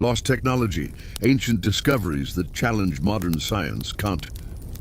Lost technology, ancient discoveries that challenge modern science can't.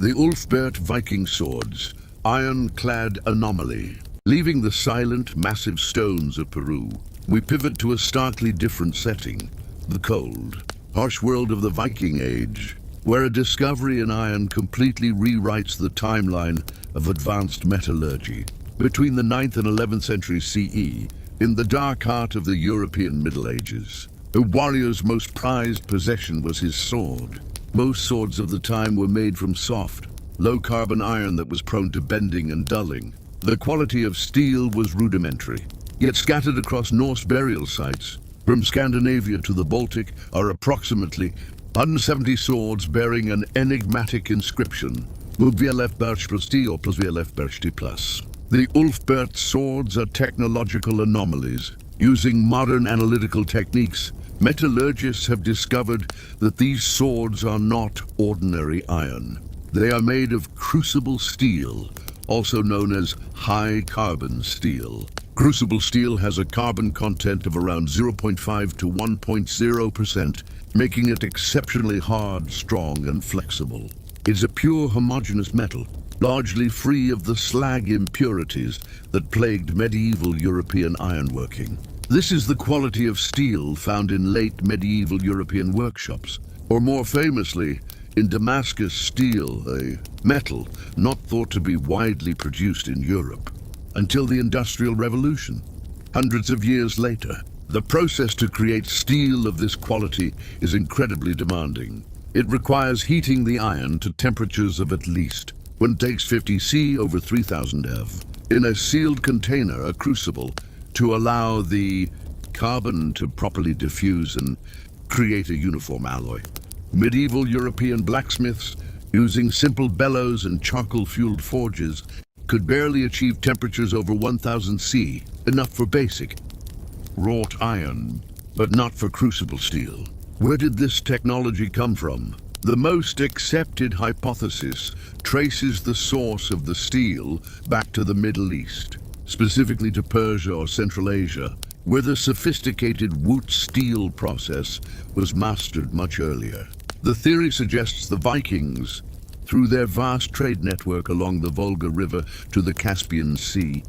The Ulfbert Viking swords, iron-clad anomaly. Leaving the silent, massive stones of Peru, we pivot to a starkly different setting, the cold, harsh world of the Viking Age, where a discovery in iron completely rewrites the timeline of advanced metallurgy. Between the 9th and 11th centuries CE, in the dark heart of the European Middle Ages, a warrior's most prized possession was his sword. Most swords of the time were made from soft, low-carbon iron that was prone to bending and dulling. The quality of steel was rudimentary, yet scattered across Norse burial sites, from Scandinavia to the Baltic, are approximately 170 swords bearing an enigmatic inscription, VLF-Berchti or plus VLF-Berchti plus. The Ulfbert swords are technological anomalies. Using modern analytical techniques, metallurgists have discovered that these swords are not ordinary iron. They are made of crucible steel, also known as high-carbon steel. Crucible steel has a carbon content of around 0.5 to 1.0%, making it exceptionally hard, strong, and flexible. It's a pure homogeneous metal, largely free of the slag impurities that plagued medieval European ironworking. This is the quality of steel found in late medieval European workshops, or more famously, in Damascus steel, a metal not thought to be widely produced in Europe until the Industrial Revolution. Hundreds of years later, the process to create steel of this quality is incredibly demanding. It requires heating the iron to temperatures of at least 150 C over 3000 eV in a sealed container, a crucible, to allow the carbon to properly diffuse and create a uniform alloy. Medieval European blacksmiths, using simple bellows and charcoal-fueled forges, could barely achieve temperatures over 1000 C, enough for basic wrought iron, but not for crucible steel. Where did this technology come from? The most accepted hypothesis traces the source of the steel back to the Middle East, specifically to Persia or Central Asia, where the sophisticated Wootz steel process was mastered much earlier. The theory suggests the Vikings, through their vast trade network along the Volga River to the Caspian Sea,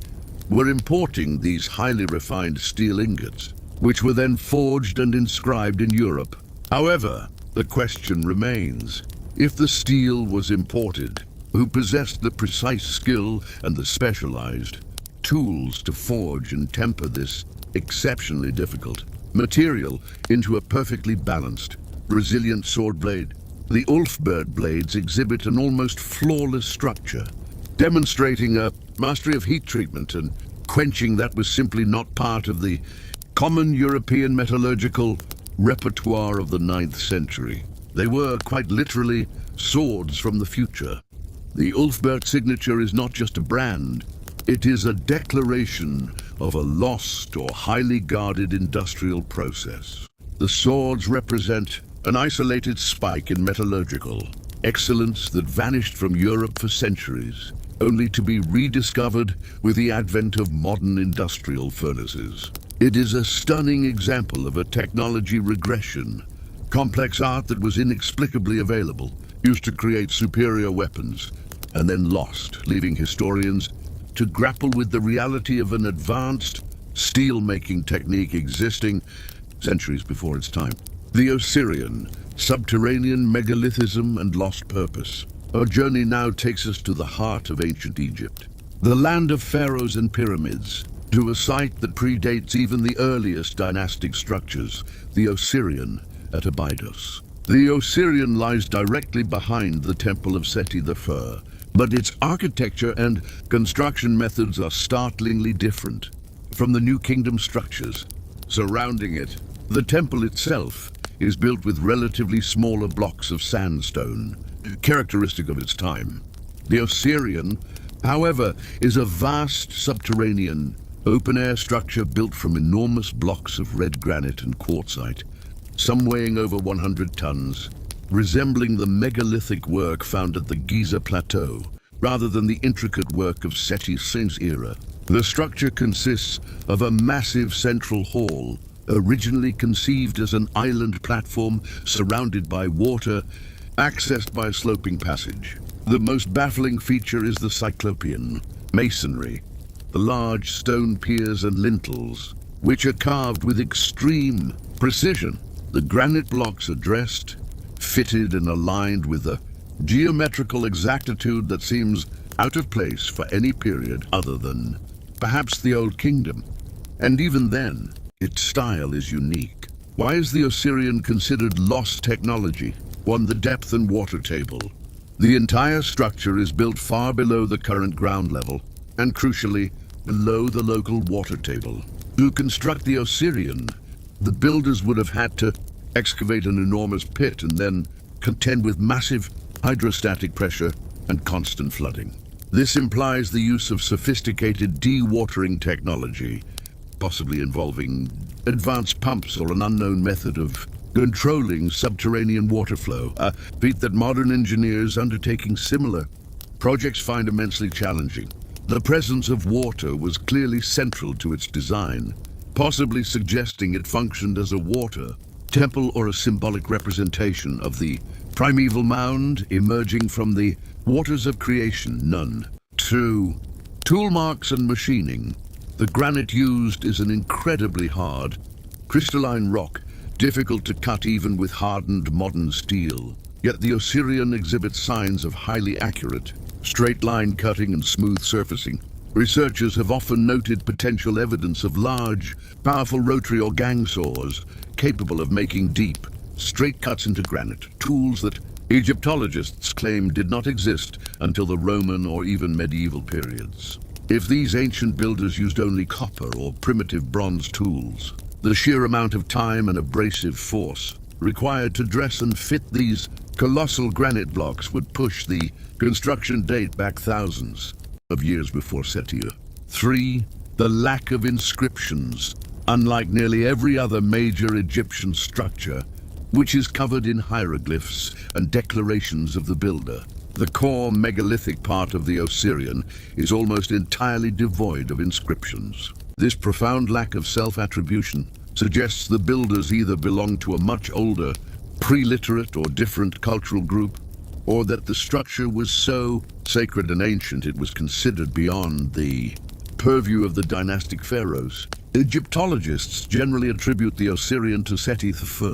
were importing these highly refined steel ingots, which were then forged and inscribed in Europe. However, the question remains, if the steel was imported, who possessed the precise skill and the specialized tools to forge and temper this exceptionally difficult material into a perfectly balanced, resilient sword blade? The Ulfbert blades exhibit an almost flawless structure, demonstrating a mastery of heat treatment and quenching that was simply not part of the common European metallurgical repertoire of the 9th century. They were, quite literally, swords from the future. The Ulfbert signature is not just a brand, it is a declaration of a lost or highly guarded industrial process. The swords represent an isolated spike in metallurgical excellence that vanished from Europe for centuries, only to be rediscovered with the advent of modern industrial furnaces. It is a stunning example of a technology regression, complex art that was inexplicably available, used to create superior weapons, and then lost, leaving historians to grapple with the reality of an advanced steel-making technique existing centuries before its time. The Osirian, subterranean megalithism and lost purpose. Our journey now takes us to the heart of ancient Egypt, the land of pharaohs and pyramids, to a site that predates even the earliest dynastic structures, the Osirian at Abydos. The Osirian lies directly behind the Temple of Seti I, but its architecture and construction methods are startlingly different from the New Kingdom structures surrounding it. The temple itself is built with relatively smaller blocks of sandstone, characteristic of its time. The Osirian, however, is a vast subterranean, open-air structure built from enormous blocks of red granite and quartzite, some weighing over 100 tons, resembling the megalithic work found at the Giza Plateau, rather than the intricate work of Seti I's era. The structure consists of a massive central hall, originally conceived as an island platform surrounded by water, accessed by a sloping passage. The most baffling feature is the cyclopean masonry, the large stone piers and lintels, which are carved with extreme precision. The granite blocks are dressed, fitted and aligned with a geometrical exactitude that seems out of place for any period other than perhaps the Old Kingdom. And even then, its style is unique. Why is the Osirian considered lost technology? One, the depth and water table. The entire structure is built far below the current ground level, and crucially, below the local water table. To construct the Osirian, the builders would have had to excavate an enormous pit and then contend with massive hydrostatic pressure and constant flooding. This implies the use of sophisticated dewatering technology, possibly involving advanced pumps or an unknown method of controlling subterranean water flow, a feat that modern engineers undertaking similar projects find immensely challenging. The presence of water was clearly central to its design, possibly suggesting it functioned as a water temple or a symbolic representation of the primeval mound emerging from the waters of creation. None. 2. Tool marks and machining. The granite used is an incredibly hard, crystalline rock, difficult to cut even with hardened modern steel. Yet the Osirian exhibits signs of highly accurate, straight-line cutting and smooth surfacing. Researchers have often noted potential evidence of large, powerful rotary or gang saws capable of making deep, straight cuts into granite, tools that Egyptologists claim did not exist until the Roman or even medieval periods. If these ancient builders used only copper or primitive bronze tools, the sheer amount of time and abrasive force required to dress and fit these colossal granite blocks would push the construction date back thousands of years before Setia. 3. The lack of inscriptions. Unlike nearly every other major Egyptian structure, which is covered in hieroglyphs and declarations of the builder, the core megalithic part of the Osirian is almost entirely devoid of inscriptions. This profound lack of self-attribution suggests the builders either belonged to a much older, pre-literate or different cultural group, or that the structure was so sacred and ancient it was considered beyond the purview of the dynastic pharaohs. Egyptologists generally attribute the Osirian to Seti I,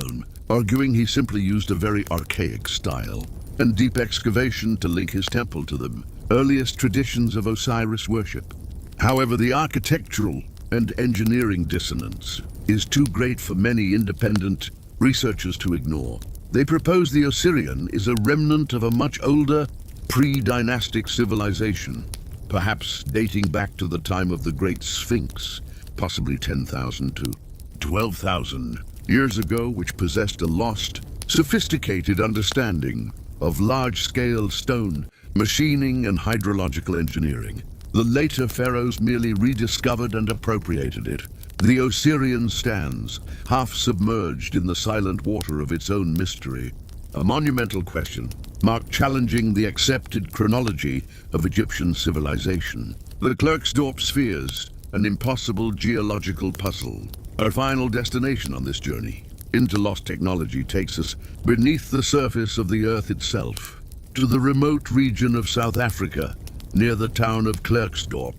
arguing he simply used a very archaic style and deep excavation to link his temple to the earliest traditions of Osiris worship. However, the architectural and engineering dissonance is too great for many independent researchers to ignore. They propose the Osirian is a remnant of a much older, pre-dynastic civilization, perhaps dating back to the time of the Great Sphinx, possibly 10,000 to 12,000 years ago, which possessed a lost, sophisticated understanding of large-scale stone machining and hydrological engineering. The later pharaohs merely rediscovered and appropriated it. The Osirian stands, half submerged in the silent water of its own mystery, a monumental question mark challenging the accepted chronology of Egyptian civilization. The Klerksdorp spheres, an impossible geological puzzle. Our final destination on this journey into lost technology takes us beneath the surface of the Earth itself, to the remote region of South Africa, near the town of Klerksdorp.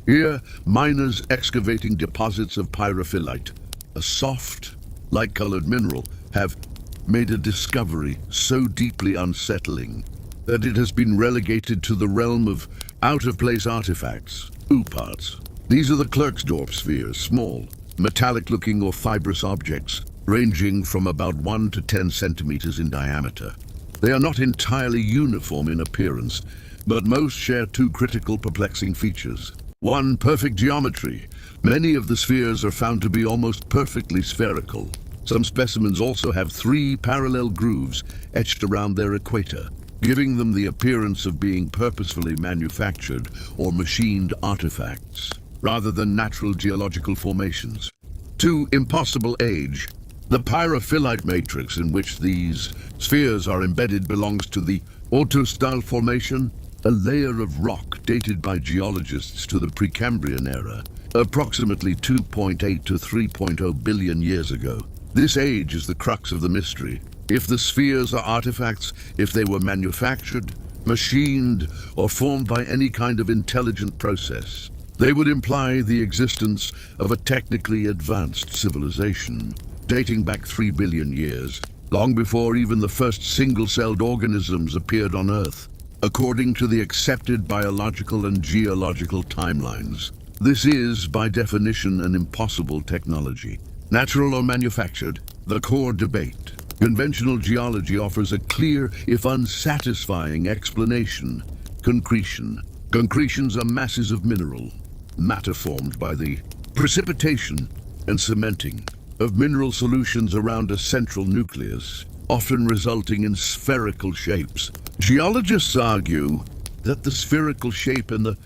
Here, miners excavating deposits of pyrophyllite, a soft, light-colored mineral, have made a discovery so deeply unsettling that it has been relegated to the realm of out-of-place artifacts, ooparts. These are the Klerksdorp spheres, small, metallic-looking or fibrous objects, ranging from about 1 to 10 centimeters in diameter. They are not entirely uniform in appearance, but most share two critical, perplexing features. 1. Perfect geometry. Many of the spheres are found to be almost perfectly spherical. Some specimens also have 3 parallel grooves etched around their equator, giving them the appearance of being purposefully manufactured or machined artifacts, rather than natural geological formations. 2. Impossible age. The pyrophyllite matrix in which these spheres are embedded belongs to the Autostyle Formation, a layer of rock dated by geologists to the Precambrian era, approximately 2.8 to 3.0 billion years ago. This age is the crux of the mystery. If the spheres are artifacts, if they were manufactured, machined, or formed by any kind of intelligent process, they would imply the existence of a technically advanced civilization, dating back 3 billion years, long before even the first single-celled organisms appeared on Earth, according to the accepted biological and geological timelines. This is, by definition, an impossible technology. Natural or manufactured, the core debate. Conventional geology offers a clear, if unsatisfying, explanation. Concretion. Concretions are masses of mineral matter formed by the precipitation and cementing of mineral solutions around a central nucleus, often resulting in spherical shapes. Geologists argue that the spherical shape and the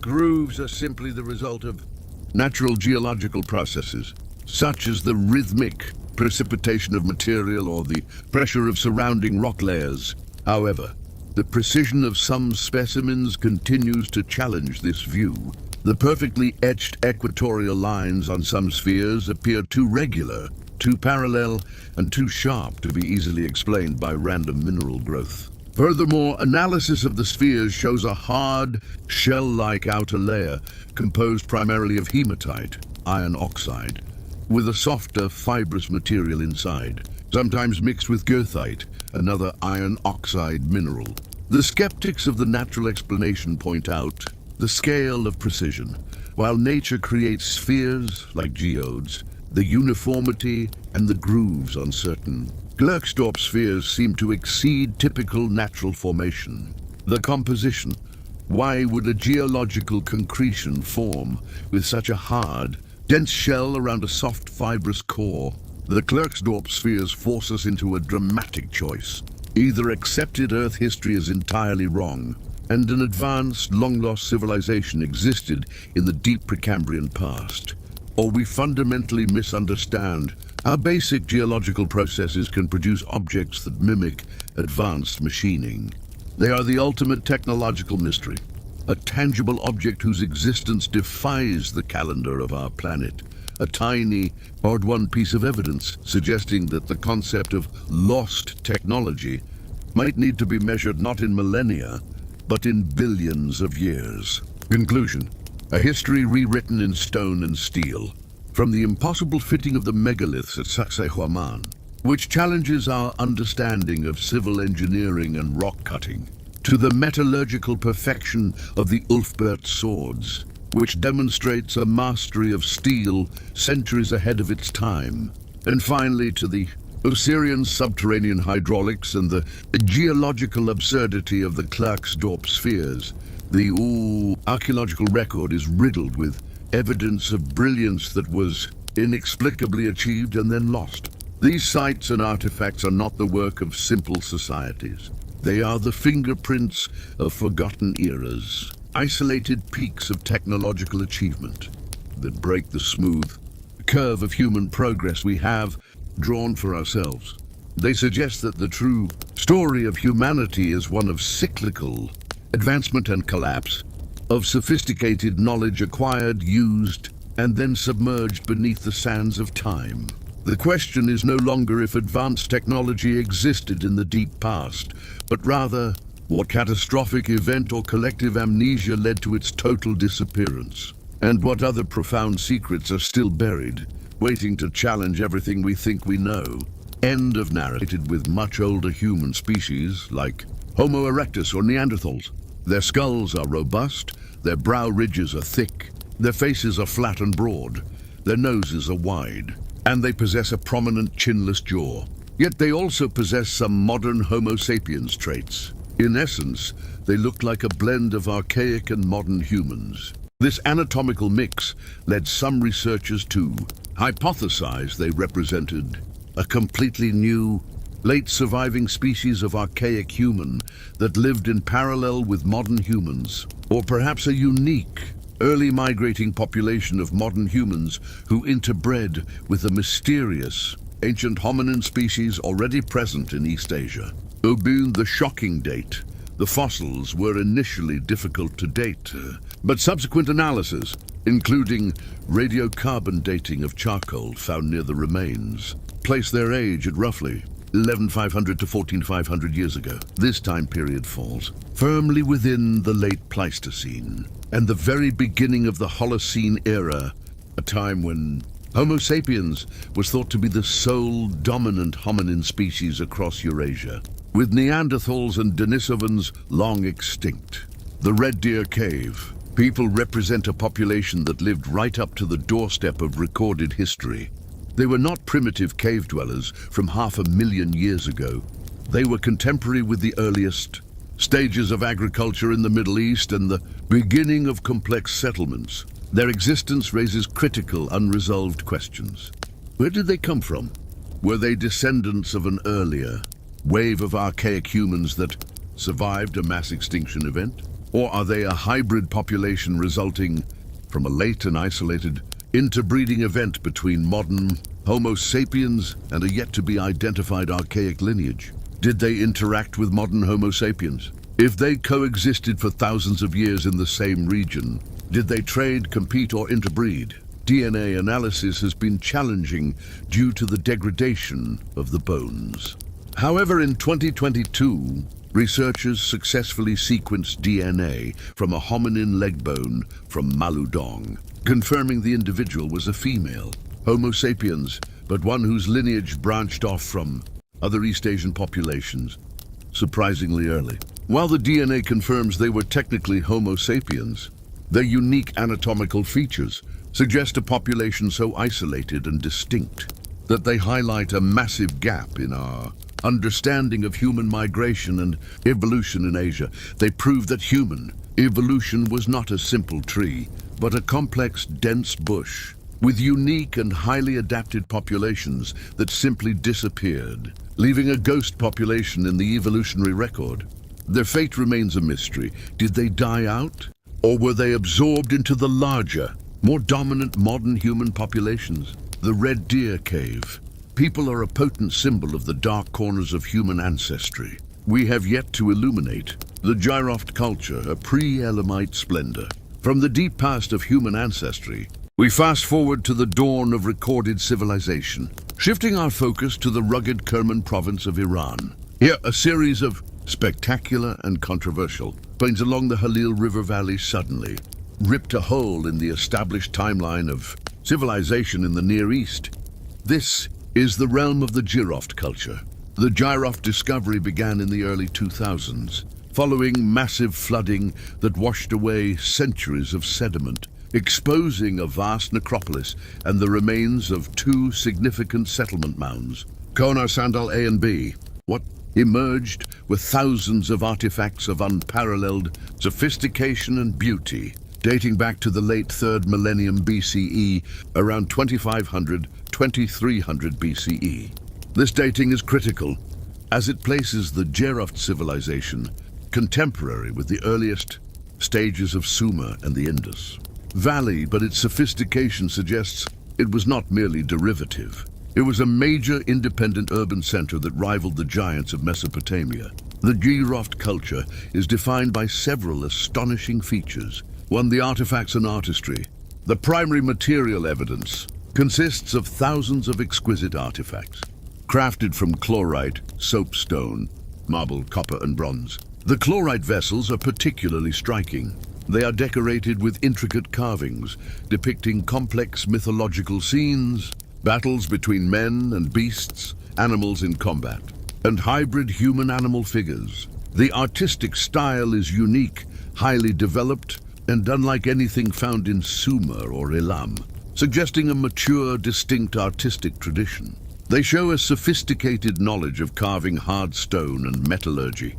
grooves are simply the result of natural geological processes, such as the rhythmic precipitation of material or the pressure of surrounding rock layers. However, the precision of some specimens continues to challenge this view. The perfectly etched equatorial lines on some spheres appear too regular, too parallel, and too sharp to be easily explained by random mineral growth. Furthermore, analysis of the spheres shows a hard, shell-like outer layer composed primarily of hematite, iron oxide, with a softer, fibrous material inside, sometimes mixed with goethite, another iron oxide mineral. The skeptics of the natural explanation point out the scale of precision. While nature creates spheres, like geodes, the uniformity and the grooves on certain Glerksdorp spheres seem to exceed typical natural formation. The composition. Why would a geological concretion form with such a hard, dense shell around a soft, fibrous core? The Klerksdorp spheres force us into a dramatic choice. Either accepted Earth history is entirely wrong, and an advanced, long-lost civilization existed in the deep Precambrian past, or we fundamentally misunderstand how basic geological processes can produce objects that mimic advanced machining. They are the ultimate technological mystery, a tangible object whose existence defies the calendar of our planet, a tiny, odd-won piece of evidence suggesting that the concept of lost technology might need to be measured not in millennia, but in billions of years. Conclusion. A history rewritten in stone and steel, from the impossible fitting of the megaliths at Sacsayhuaman, which challenges our understanding of civil engineering and rock cutting, to the metallurgical perfection of the Ulfbert swords, which demonstrates a mastery of steel centuries ahead of its time, and finally to the Osirian subterranean hydraulics and the geological absurdity of the Klerksdorp spheres. The archaeological record is riddled with evidence of brilliance that was inexplicably achieved and then lost. These sites and artifacts are not the work of simple societies. They are the fingerprints of forgotten eras, isolated peaks of technological achievement that break the smooth curve of human progress we have drawn for ourselves. They suggest that the true story of humanity is one of cyclical advancement and collapse, of sophisticated knowledge acquired, used, and then submerged beneath the sands of time. The question is no longer if advanced technology existed in the deep past, but rather what catastrophic event or collective amnesia led to its total disappearance, and what other profound secrets are still buried, waiting to challenge everything we think we know. End of narrated with much older human species like Homo erectus or Neanderthals. Their skulls are robust, their brow ridges are thick, their faces are flat and broad, their noses are wide, and they possess a prominent chinless jaw. Yet they also possess some modern Homo sapiens traits. In essence, they look like a blend of archaic and modern humans. This anatomical mix led some researchers to hypothesize they represented a completely new, late surviving species of archaic human that lived in parallel with modern humans, or perhaps a unique, early migrating population of modern humans who interbred with a mysterious, ancient hominin species already present in East Asia. Beyond the shocking date, the fossils were initially difficult to date, but subsequent analysis including radiocarbon dating of charcoal found near the remains, place their age at roughly 11,500 to 14,500 years ago. This time period falls firmly within the late Pleistocene and the very beginning of the Holocene era, a time when Homo sapiens was thought to be the sole dominant hominin species across Eurasia, with Neanderthals and Denisovans long extinct. The Red Deer Cave. People represent a population that lived right up to the doorstep of recorded history. They were not primitive cave dwellers from 500,000 years ago. They were contemporary with the earliest stages of agriculture in the Middle East and the beginning of complex settlements. Their existence raises critical, unresolved questions. Where did they come from? Were they descendants of an earlier wave of archaic humans that survived a mass extinction event? Or are they a hybrid population resulting from a late and isolated interbreeding event between modern Homo sapiens and a yet-to-be-identified archaic lineage? Did they interact with modern Homo sapiens? If they coexisted for thousands of years in the same region, did they trade, compete, or interbreed? DNA analysis has been challenging due to the degradation of the bones. However, in 2022, researchers successfully sequenced DNA from a hominin leg bone from Maludong, confirming the individual was a female, Homo sapiens, but one whose lineage branched off from other East Asian populations, surprisingly early. While the DNA confirms they were technically Homo sapiens, their unique anatomical features suggest a population so isolated and distinct that they highlight a massive gap in our understanding of human migration and evolution in Asia. They prove that human evolution was not a simple tree, but a complex, dense bush with unique and highly adapted populations that simply disappeared, leaving a ghost population in the evolutionary record. Their fate remains a mystery. Did they die out, or were they absorbed into the larger, more dominant modern human populations? The Red Deer Cave. People are a potent symbol of the dark corners of human ancestry. We have yet to illuminate the Gyroft culture, a pre-Elamite splendor. From the deep past of human ancestry, we fast forward to the dawn of recorded civilization, shifting our focus to the rugged Kerman province of Iran. Here, a series of spectacular and controversial plains along the Halil River Valley suddenly ripped a hole in the established timeline of civilization in the Near East. This is the realm of the Gyroft culture. The Gyroft discovery began in the early 2000s, following massive flooding that washed away centuries of sediment, exposing a vast necropolis and the remains of two significant settlement mounds, Konar Sandal A and B. What emerged were thousands of artifacts of unparalleled sophistication and beauty, dating back to the late 3rd millennium BCE, around 2300 BCE. This dating is critical, as it places the Gyroft civilization contemporary with the earliest stages of Sumer and the Indus Valley, but its sophistication suggests it was not merely derivative. It was a major independent urban center that rivaled the giants of Mesopotamia. The Gyroft culture is defined by several astonishing features. One, the artifacts and artistry. The primary material evidence consists of thousands of exquisite artifacts, crafted from chlorite, soapstone, marble, copper, and bronze. The chlorite vessels are particularly striking. They are decorated with intricate carvings, depicting complex mythological scenes, battles between men and beasts, animals in combat, and hybrid human-animal figures. The artistic style is unique, highly developed, and unlike anything found in Sumer or Elam, suggesting a mature, distinct artistic tradition. They show a sophisticated knowledge of carving hard stone and metallurgy.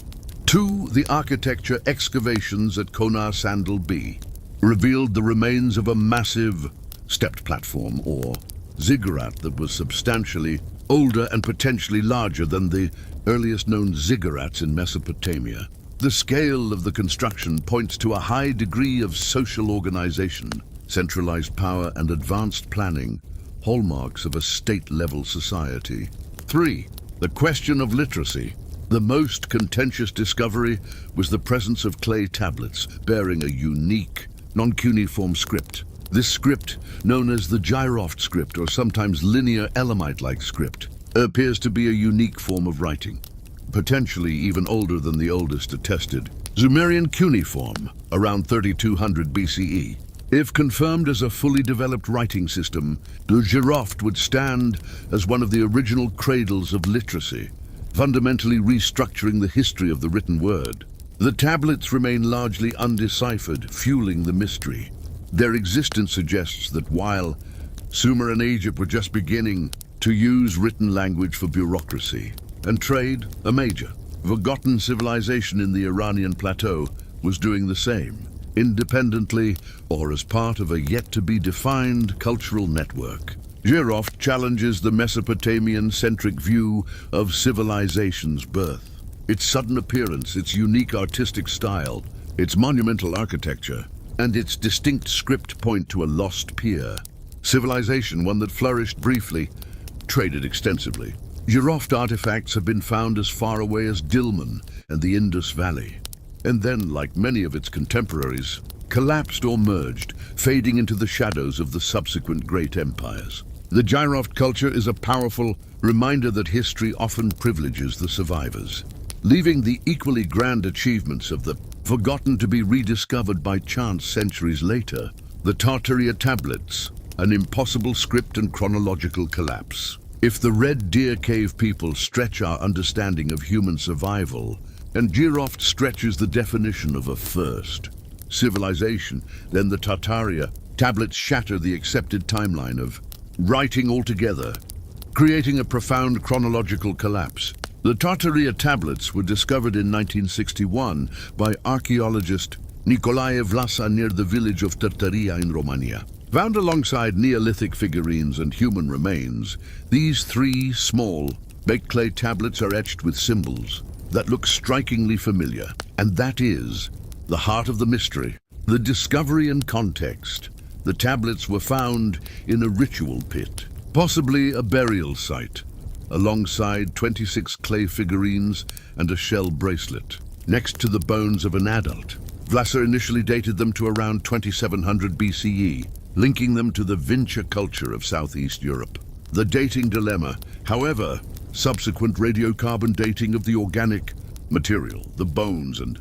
2. The architecture excavations at Konar Sandal B revealed the remains of a massive stepped platform, or ziggurat, that was substantially older and potentially larger than the earliest known ziggurats in Mesopotamia. The scale of the construction points to a high degree of social organization, centralized power, and advanced planning, hallmarks of a state-level society. 3. The question of literacy. The most contentious discovery was the presence of clay tablets bearing a unique, non-cuneiform script. This script, known as the Gyroft script or sometimes linear Elamite-like script, appears to be a unique form of writing, potentially even older than the oldest attested Sumerian cuneiform, around 3200 BCE. If confirmed as a fully developed writing system, the Gyroft would stand as one of the original cradles of literacy, fundamentally restructuring the history of the written word. The tablets remain largely undeciphered, fueling the mystery. Their existence suggests that while Sumer and Egypt were just beginning to use written language for bureaucracy and trade, a major, forgotten civilization in the Iranian plateau was doing the same, independently or as part of a yet-to-be-defined cultural network. Gyroft challenges the Mesopotamian-centric view of civilization's birth. Its sudden appearance, its unique artistic style, its monumental architecture, and its distinct script point to a lost peer. Civilization, one that flourished briefly, traded extensively. Gyroft artifacts have been found as far away as Dilmun and the Indus Valley, and then, like many of its contemporaries, collapsed or merged, fading into the shadows of the subsequent great empires. The Gyroft culture is a powerful reminder that history often privileges the survivors, leaving the equally grand achievements of the forgotten to be rediscovered by chance centuries later. The Tartaria tablets, an impossible script and chronological collapse. If the Red Deer Cave people stretch our understanding of human survival, and Gyroft stretches the definition of a first civilization, then the Tartaria tablets shatter the accepted timeline of writing altogether, creating a profound chronological collapse. The Tartaria tablets were discovered in 1961 by archaeologist Nicolae Vlasa near the village of Tartaria in Romania. Found alongside Neolithic figurines and human remains, these three small baked clay tablets are etched with symbols that look strikingly familiar. And that is the heart of the mystery, the discovery and context. The tablets were found in a ritual pit, possibly a burial site, alongside 26 clay figurines and a shell bracelet, next to the bones of an adult. Vlasa initially dated them to around 2700 BCE, linking them to the Vincha culture of Southeast Europe. The dating dilemma, however, subsequent radiocarbon dating of the organic material, the bones and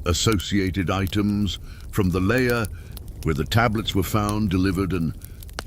associated items from the layer where the tablets were found, delivered an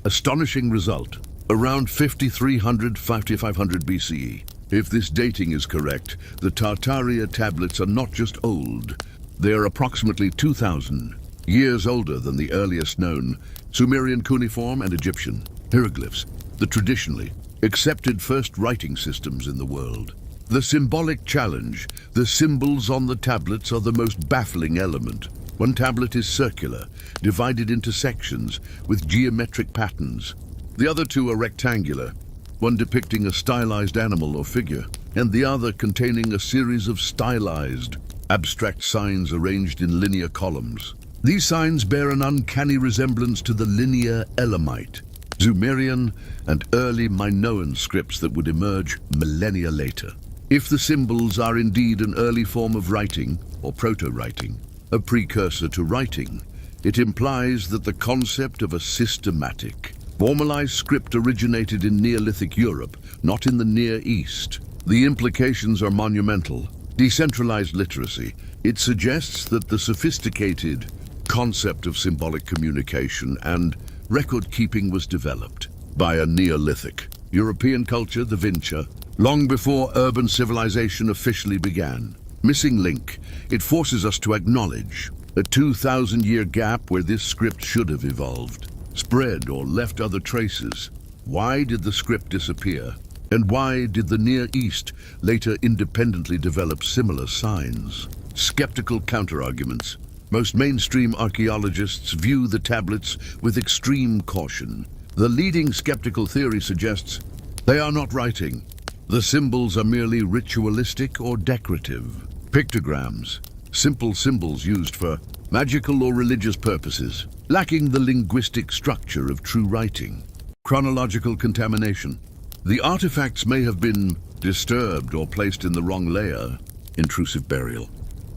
astonishing result, around 5300-5500 BCE. If this dating is correct, the Tartaria tablets are not just old, they are approximately 2,000 years older than the earliest known Sumerian cuneiform and Egyptian hieroglyphs, the traditionally accepted first writing systems in the world. The symbolic challenge, the symbols on the tablets are the most baffling element. One tablet is circular, divided into sections with geometric patterns. The other two are rectangular, one depicting a stylized animal or figure, and the other containing a series of stylized, abstract signs arranged in linear columns. These signs bear an uncanny resemblance to the linear Elamite, Sumerian, and early Minoan scripts that would emerge millennia later. If the symbols are indeed an early form of writing, or proto-writing, a precursor to writing, it implies that the concept of a systematic, formalized script originated in Neolithic Europe, not in the Near East. The implications are monumental. Decentralized literacy. It suggests that the sophisticated concept of symbolic communication and record-keeping was developed by a Neolithic European culture, the Vincha, long before urban civilization officially began. Missing link. It forces us to acknowledge a 2,000-year gap where this script should have evolved, spread, or left other traces. Why did the script disappear? And why did the Near East later independently develop similar signs? Skeptical counterarguments. Most mainstream archaeologists view the tablets with extreme caution. The leading skeptical theory suggests they are not writing. The symbols are merely ritualistic or decorative. Pictograms, simple symbols used for magical or religious purposes, lacking the linguistic structure of true writing. Chronological contamination. The artifacts may have been disturbed or placed in the wrong layer, intrusive burial,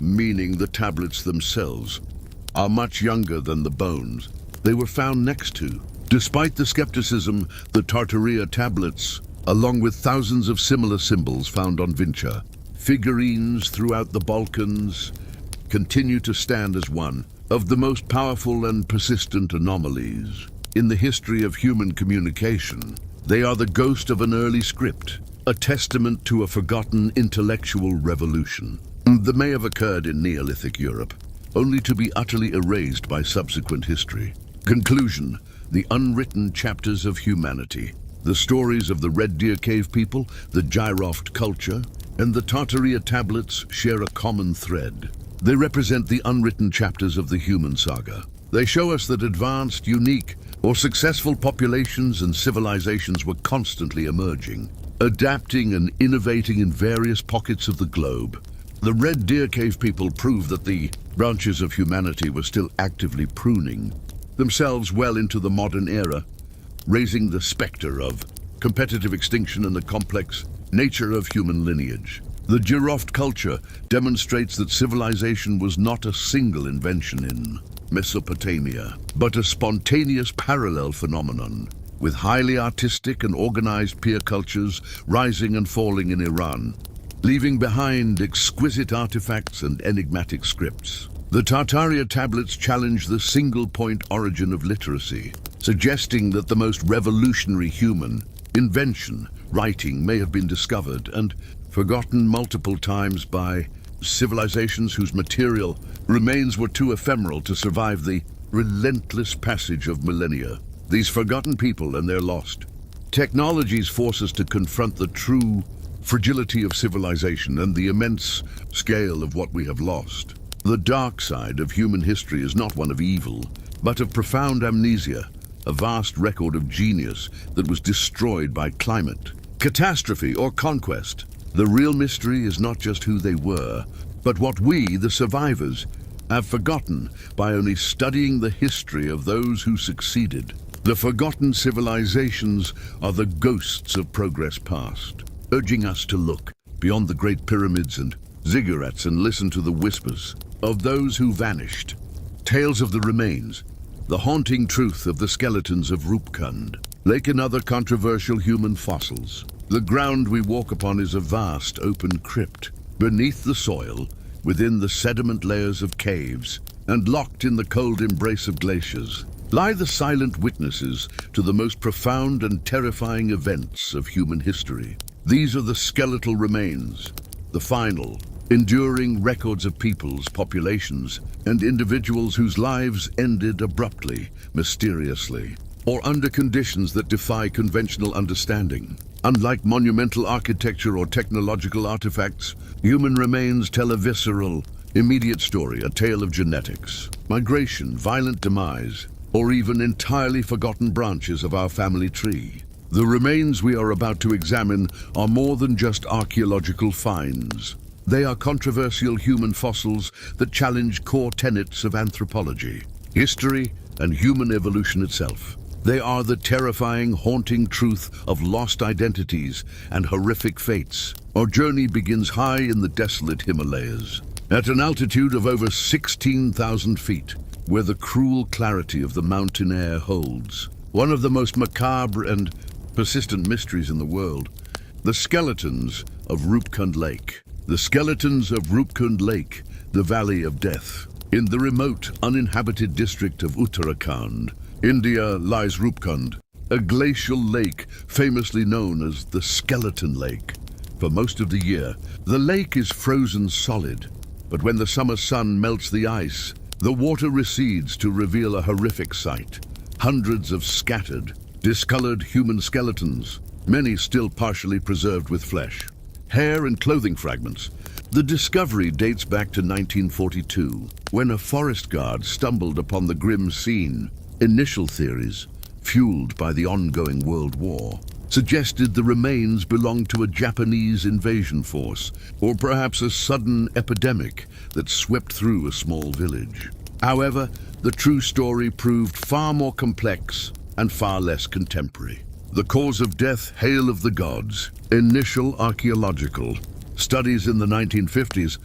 meaning the tablets themselves are much younger than the bones. they were found next to. Despite the skepticism, the Tartaria tablets, along with thousands of similar symbols found on Vinca, figurines throughout the Balkans, continue to stand as one of the most powerful and persistent anomalies in the history of human communication. They are the ghost of an early script, a testament to a forgotten intellectual revolution that may have occurred in Neolithic Europe, only to be utterly erased by subsequent history. Conclusion: the unwritten chapters of humanity. The stories of the Red Deer Cave people, the Gyroft culture, and the Tartaria tablets share a common thread. They represent the unwritten chapters of the human saga. They show us that advanced, unique, or successful populations and civilizations were constantly emerging, adapting and innovating in various pockets of the globe. The Red Deer Cave people prove that the branches of humanity were still actively pruning themselves well into the modern era, raising the specter of competitive extinction and the complex nature of human lineage. The Gyroft culture demonstrates that civilization was not a single invention in Mesopotamia, but a spontaneous parallel phenomenon, with highly artistic and organized peer cultures rising and falling in Iran, leaving behind exquisite artifacts and enigmatic scripts. The Tartaria tablets challenge the single-point origin of literacy, suggesting that the most revolutionary human invention, writing, may have been discovered and forgotten multiple times by civilizations whose material remains were too ephemeral to survive the relentless passage of millennia. These forgotten people and their lost technologies force us to confront the true fragility of civilization and the immense scale of what we have lost. The dark side of human history is not one of evil, but of profound amnesia, a vast record of genius that was destroyed by climate, catastrophe, or conquest. The real mystery is not just who they were, but what we, the survivors, have forgotten by only studying the history of those who succeeded. The forgotten civilizations are the ghosts of progress past, urging us to look beyond the great pyramids and ziggurats and listen to the whispers of those who vanished. Tales of the remains, the haunting truth of the skeletons of Rupkund, Lake and other controversial human fossils. The ground we walk upon is a vast open crypt, beneath the soil, within the sediment layers of caves, and locked in the cold embrace of glaciers, lie the silent witnesses to the most profound and terrifying events of human history. These are the skeletal remains, the final, enduring records of peoples, populations, and individuals whose lives ended abruptly, mysteriously, or under conditions that defy conventional understanding. Unlike monumental architecture or technological artifacts, human remains tell a visceral, immediate story, a tale of genetics, migration, violent demise, or even entirely forgotten branches of our family tree. The remains we are about to examine are more than just archaeological finds. They are controversial human fossils that challenge core tenets of anthropology, history, and human evolution itself. They are the terrifying, haunting truth of lost identities and horrific fates. Our journey begins high in the desolate Himalayas, at an altitude of over 16,000 feet, where the cruel clarity of the mountain air holds one of the most macabre and persistent mysteries in the world: the skeletons of Rupkund Lake. The skeletons of Rupkund Lake, the Valley of Death. In the remote, uninhabited district of Uttarakhand, India, lies Rupkund, a glacial lake famously known as the Skeleton Lake. For most of the year, the lake is frozen solid, but when the summer sun melts the ice, the water recedes to reveal a horrific sight. Hundreds of scattered, discolored human skeletons, many still partially preserved with flesh, hair and clothing fragments. The discovery dates back to 1942, when a forest guard stumbled upon the grim scene. Initial theories, fueled by the ongoing World War, suggested the remains belonged to a Japanese invasion force, or perhaps a sudden epidemic that swept through a small village. However, the true story proved far more complex and far less contemporary. The cause of death, hail of the gods. Initial archaeological studies in the 1950s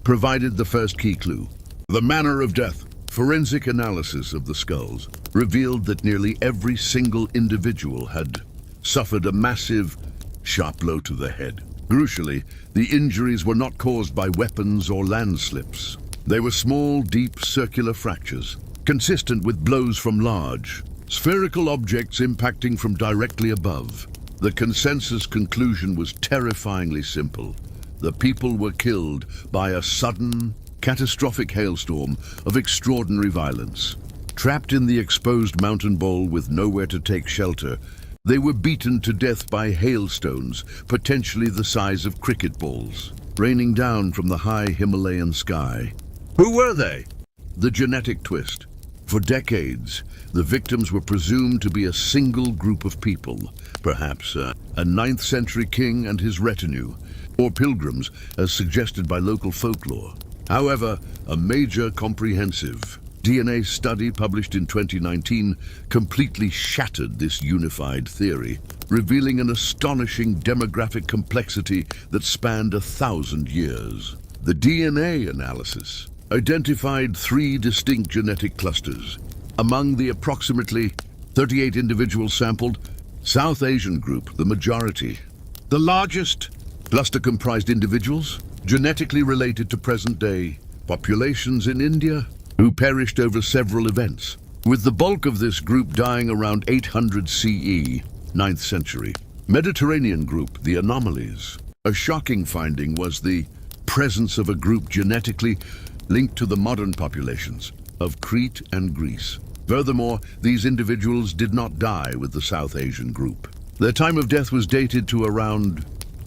provided the first key clue: the manner of death. Forensic analysis of the skulls revealed that nearly every single individual had suffered a massive, sharp blow to the head. Crucially, the injuries were not caused by weapons or landslips. They were small, deep, circular fractures, consistent with blows from large, spherical objects impacting from directly above. The consensus conclusion was terrifyingly simple. The people were killed by a sudden, catastrophic hailstorm of extraordinary violence. Trapped in the exposed mountain bowl with nowhere to take shelter, they were beaten to death by hailstones, potentially the size of cricket balls, raining down from the high Himalayan sky. Who were they? The genetic twist. For decades, the victims were presumed to be a single group of people, perhaps a 9th century king and his retinue, or pilgrims as suggested by local folklore. However, a major comprehensive DNA study published in 2019 completely shattered this unified theory, revealing an astonishing demographic complexity that spanned 1,000 years. The DNA analysis identified 3 distinct genetic clusters. Among the approximately 38 individuals sampled, South Asian group, the majority. The largest cluster comprised individuals genetically related to present-day populations in India who perished over several events, with the bulk of this group dying around 800 CE, 9th century. Mediterranean group, the anomalies. A shocking finding was the presence of a group genetically linked to the modern populations of Crete and Greece. Furthermore, these individuals did not die with the South Asian group. Their time of death was dated to around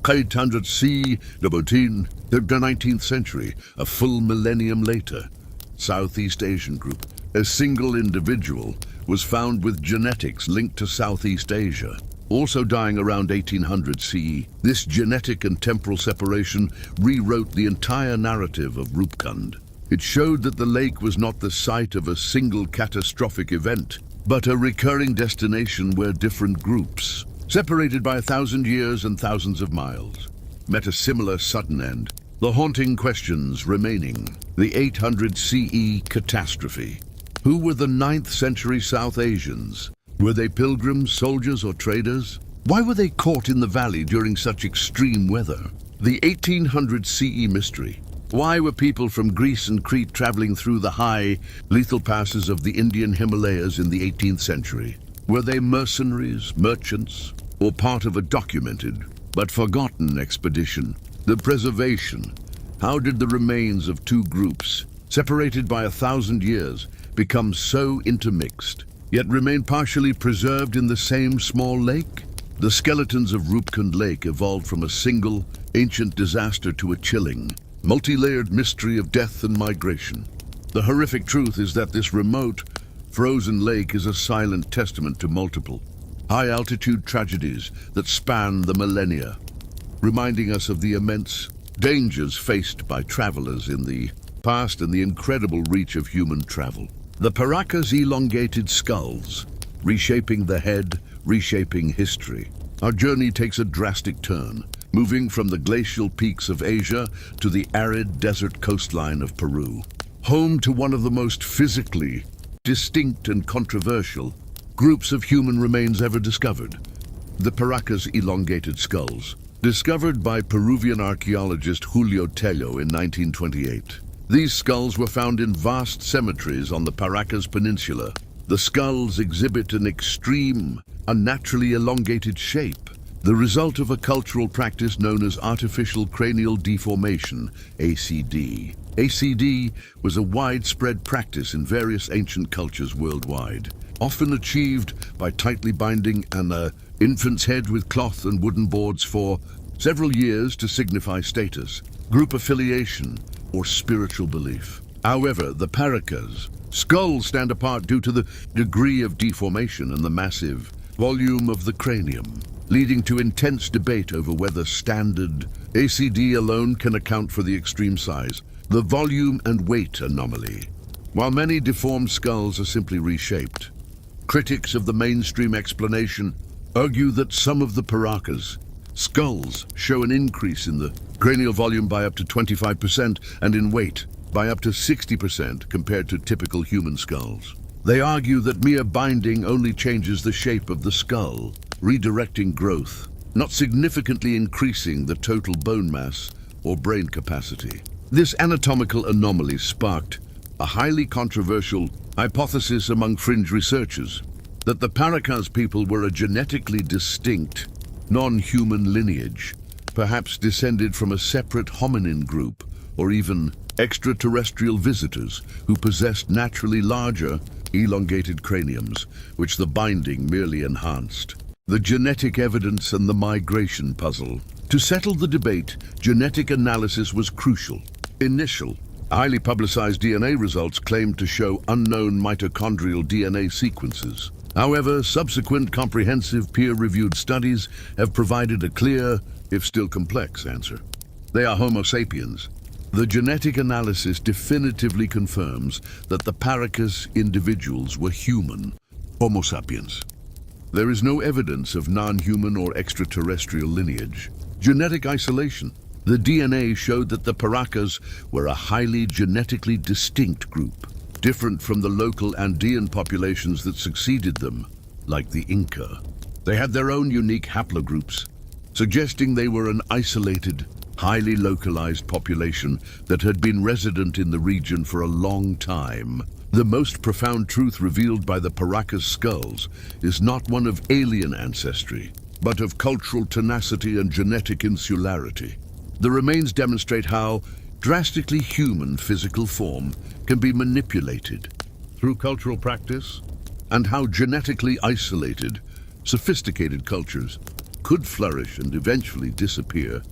800 CE, the 19th century, a full millennium later. Southeast Asian group. A single individual was found with genetics linked to Southeast Asia, also dying around 1800 CE. This genetic and temporal separation rewrote the entire narrative of Rupkund. It showed that the lake was not the site of a single catastrophic event, but a recurring destination where different groups, separated by 1,000 years and thousands of miles, met a similar sudden end. The haunting questions remaining. The 800 CE catastrophe. Who were the 9th century South Asians? Were they pilgrims, soldiers, or traders? Why were they caught in the valley during such extreme weather? The 1800 CE mystery. Why were people from Greece and Crete traveling through the high, lethal passes of the Indian Himalayas in the 18th century? Were they mercenaries, merchants, or part of a documented but forgotten expedition? The preservation. How did the remains of 2 groups, separated by 1,000 years, become so intermixed, yet remain partially preserved in the same small lake? The skeletons of Rupkund Lake evolved from a single, ancient disaster to a chilling, multi-layered mystery of death and migration. The horrific truth is that this remote, frozen lake is a silent testament to multiple, high-altitude tragedies that span the millennia, reminding us of the immense dangers faced by travelers in the past and the incredible reach of human travel. The Paracas' elongated skulls, reshaping the head, reshaping history. Our journey takes a drastic turn, moving from the glacial peaks of Asia to the arid desert coastline of Peru, home to one of the most physically distinct and controversial groups of human remains ever discovered. The Paracas' elongated skulls, discovered by Peruvian archaeologist Julio Tello in 1928. These skulls were found in vast cemeteries on the Paracas Peninsula. The skulls exhibit an extreme, unnaturally elongated shape, the result of a cultural practice known as artificial cranial deformation, ACD. ACD was a widespread practice in various ancient cultures worldwide, often achieved by tightly binding an infant's head with cloth and wooden boards for several years to signify status, group affiliation, or spiritual belief. However, the Paracas' skulls stand apart due to the degree of deformation and the massive volume of the cranium, leading to intense debate over whether standard ACD alone can account for the extreme size, the volume and weight anomaly. While many deformed skulls are simply reshaped, critics of the mainstream explanation argue that some of the Paracas' skulls show an increase in the cranial volume by up to 25% and in weight by up to 60% compared to typical human skulls. They argue that mere binding only changes the shape of the skull, redirecting growth, not significantly increasing the total bone mass or brain capacity. This anatomical anomaly sparked a highly controversial hypothesis among fringe researchers that the Paracas people were a genetically distinct, non-human lineage, perhaps descended from a separate hominin group or even extraterrestrial visitors who possessed naturally larger, elongated craniums, which the binding merely enhanced. The genetic evidence and the migration puzzle. To settle the debate, genetic analysis was crucial. Initial, highly publicized DNA results claimed to show unknown mitochondrial DNA sequences. However, subsequent comprehensive peer-reviewed studies have provided a clear, if still complex, answer. They are Homo sapiens. The genetic analysis definitively confirms that the Paracas individuals were human, Homo sapiens. There is no evidence of non-human or extraterrestrial lineage. Genetic isolation. The DNA showed that the Paracas were a highly genetically distinct group, different from the local Andean populations that succeeded them, like the Inca. They had their own unique haplogroups, suggesting they were an isolated, highly localized population that had been resident in the region for a long time. The most profound truth revealed by the Paracas skulls is not one of alien ancestry, but of cultural tenacity and genetic insularity. The remains demonstrate how drastically human physical form can be manipulated through cultural practice, and how genetically isolated, sophisticated cultures could flourish and eventually disappear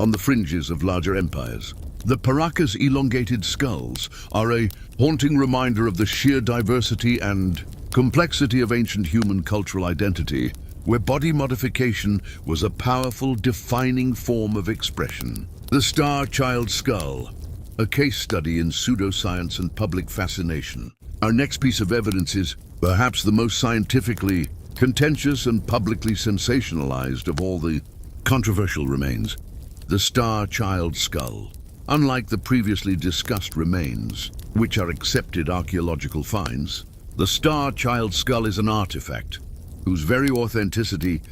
on the fringes of larger empires. The Paracas' elongated skulls are a haunting reminder of the sheer diversity and complexity of ancient human cultural identity, where body modification was a powerful, defining form of expression. The Star Child Skull, a case study in pseudoscience and public fascination. Our next piece of evidence is perhaps the most scientifically contentious and publicly sensationalized of all the controversial remains. The Star Child Skull. Unlike the previously discussed remains, which are accepted archaeological finds, the Star Child Skull is an artifact whose very authenticity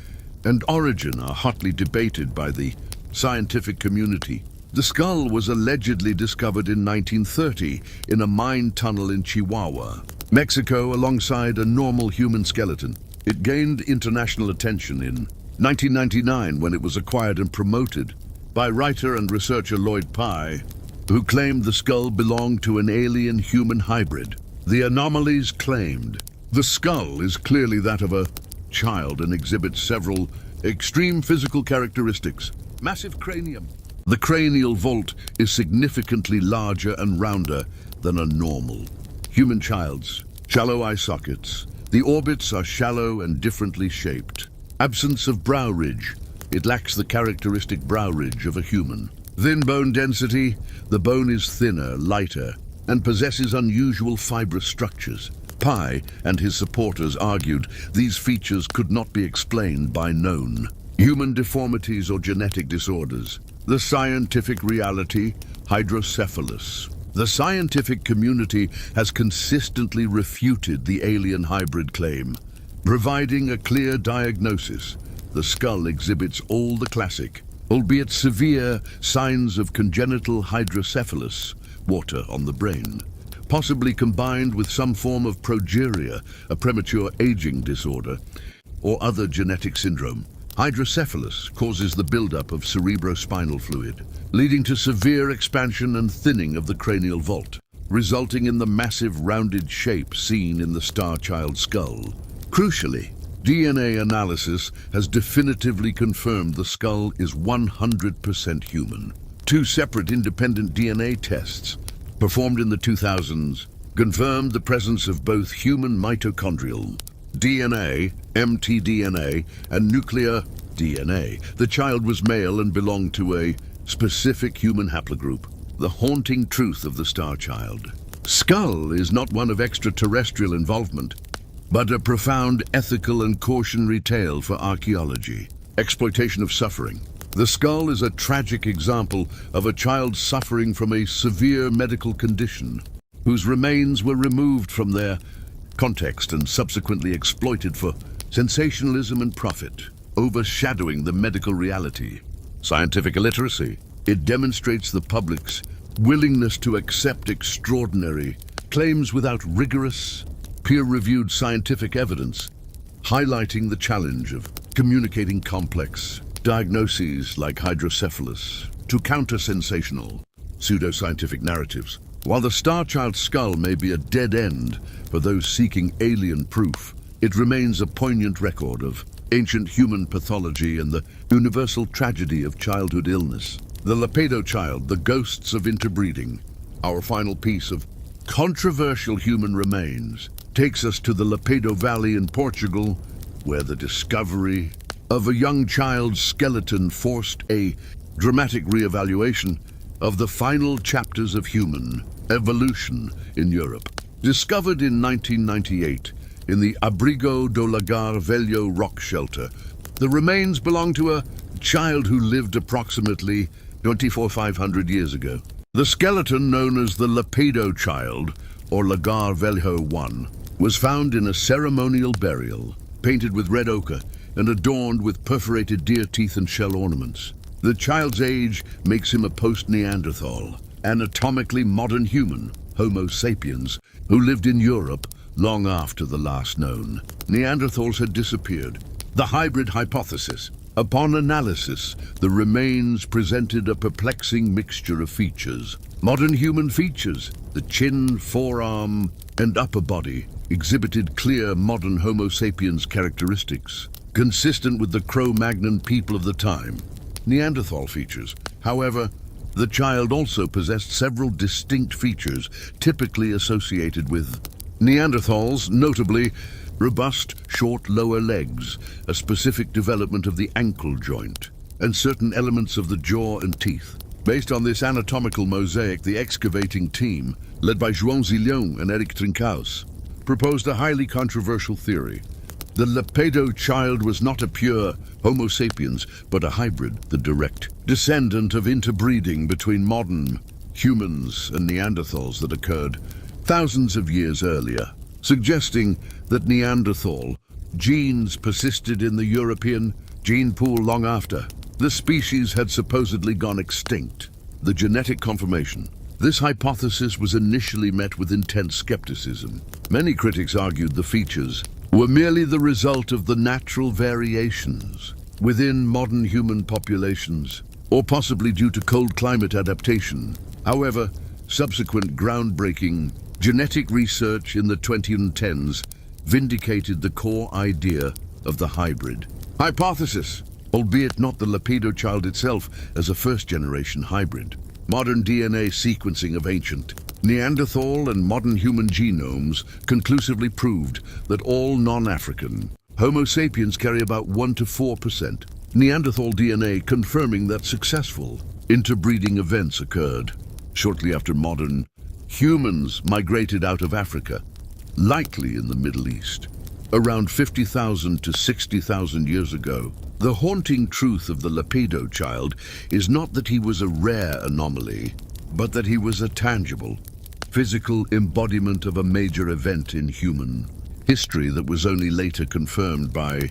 and origin are hotly debated by the scientific community. The skull was allegedly discovered in 1930 in a mine tunnel in Chihuahua, Mexico, alongside a normal human skeleton. It gained international attention in 1999 when it was acquired and promoted by writer and researcher Lloyd Pye, who claimed the skull belonged to an alien-human hybrid. The anomalies claimed the skull is clearly that of a child and exhibits several extreme physical characteristics. Massive cranium. The cranial vault is significantly larger and rounder than a normal human child's. Shallow eye sockets. The orbits are shallow and differently shaped. Absence of brow ridge. It lacks the characteristic brow ridge of a human. Thin bone density. The bone is thinner, lighter, and possesses unusual fibrous structures. Pye and his supporters argued these features could not be explained by known human deformities or genetic disorders. The scientific reality, hydrocephalus. The scientific community has consistently refuted the alien hybrid claim, providing a clear diagnosis. The skull exhibits all the classic, albeit severe, signs of congenital hydrocephalus, water on the brain, possibly combined with some form of progeria, a premature aging disorder, or other genetic syndrome. Hydrocephalus causes the buildup of cerebrospinal fluid, leading to severe expansion and thinning of the cranial vault, resulting in the massive rounded shape seen in the Star Child skull. Crucially, DNA analysis has definitively confirmed the skull is 100% human. Two separate independent DNA tests, performed in the 2000s, confirmed the presence of both human mitochondrial DNA, mtDNA, and nuclear DNA. The child was male and belonged to a specific human haplogroup. The haunting truth of the Star Child skull is not one of extraterrestrial involvement, but a profound ethical and cautionary tale for archaeology. Exploitation of suffering. The skull is a tragic example of a child suffering from a severe medical condition, whose remains were removed from their context and subsequently exploited for sensationalism and profit, overshadowing the medical reality. Scientific illiteracy. It demonstrates the public's willingness to accept extraordinary claims without rigorous, peer-reviewed scientific evidence, highlighting the challenge of communicating complex diagnoses like hydrocephalus to counter-sensational, pseudoscientific narratives. While the Star Child skull may be a dead end for those seeking alien proof, it remains a poignant record of ancient human pathology and the universal tragedy of childhood illness. The Lapedo Child, the ghosts of interbreeding, our final piece of controversial human remains, takes us to the Lapedo Valley in Portugal, where the discovery of a young child's skeleton forced a dramatic re-evaluation of the final chapters of human evolution in Europe. Discovered in 1998 in the Abrigo do Lagar Velho rock shelter, the remains belong to a child who lived approximately 24,500 years ago. The skeleton, known as the Lapedo Child, or Lagar Velho I, was found in a ceremonial burial, painted with red ochre and adorned with perforated deer teeth and shell ornaments. The child's age makes him a post-Neanderthal, anatomically modern human, Homo sapiens, who lived in Europe long after the last known Neanderthals had disappeared. The hybrid hypothesis. Upon analysis, the remains presented a perplexing mixture of features. Modern human features, the chin, forearm, and upper body, exhibited clear modern Homo sapiens characteristics, consistent with the Cro-Magnon people of the time. Neanderthal features. However, the child also possessed several distinct features typically associated with Neanderthals, notably robust, short lower legs, a specific development of the ankle joint, and certain elements of the jaw and teeth. Based on this anatomical mosaic, the excavating team, led by João Zilhão and Eric Trincaus, proposed a highly controversial theory. The Lapedo Child was not a pure Homo sapiens, but a hybrid, the direct descendant of interbreeding between modern humans and Neanderthals that occurred thousands of years earlier, suggesting that Neanderthal genes persisted in the European gene pool long after the species had supposedly gone extinct. The genetic confirmation. This hypothesis was initially met with intense skepticism. Many critics argued the features were merely the result of the natural variations within modern human populations, or possibly due to cold climate adaptation. However, subsequent groundbreaking genetic research in the 2010s vindicated the core idea of the hybrid hypothesis, albeit not the Lapedo Child itself as a first-generation hybrid. Modern DNA sequencing of ancient Neanderthal and modern human genomes conclusively proved that all non-African Homo sapiens carry about 1 to 4% Neanderthal DNA, confirming that successful interbreeding events occurred shortly after modern humans migrated out of Africa, likely in the Middle East, around 50,000 to 60,000 years ago. The haunting truth of the Lapedo Child is not that he was a rare anomaly, but that he was a tangible, physical embodiment of a major event in human history that was only later confirmed by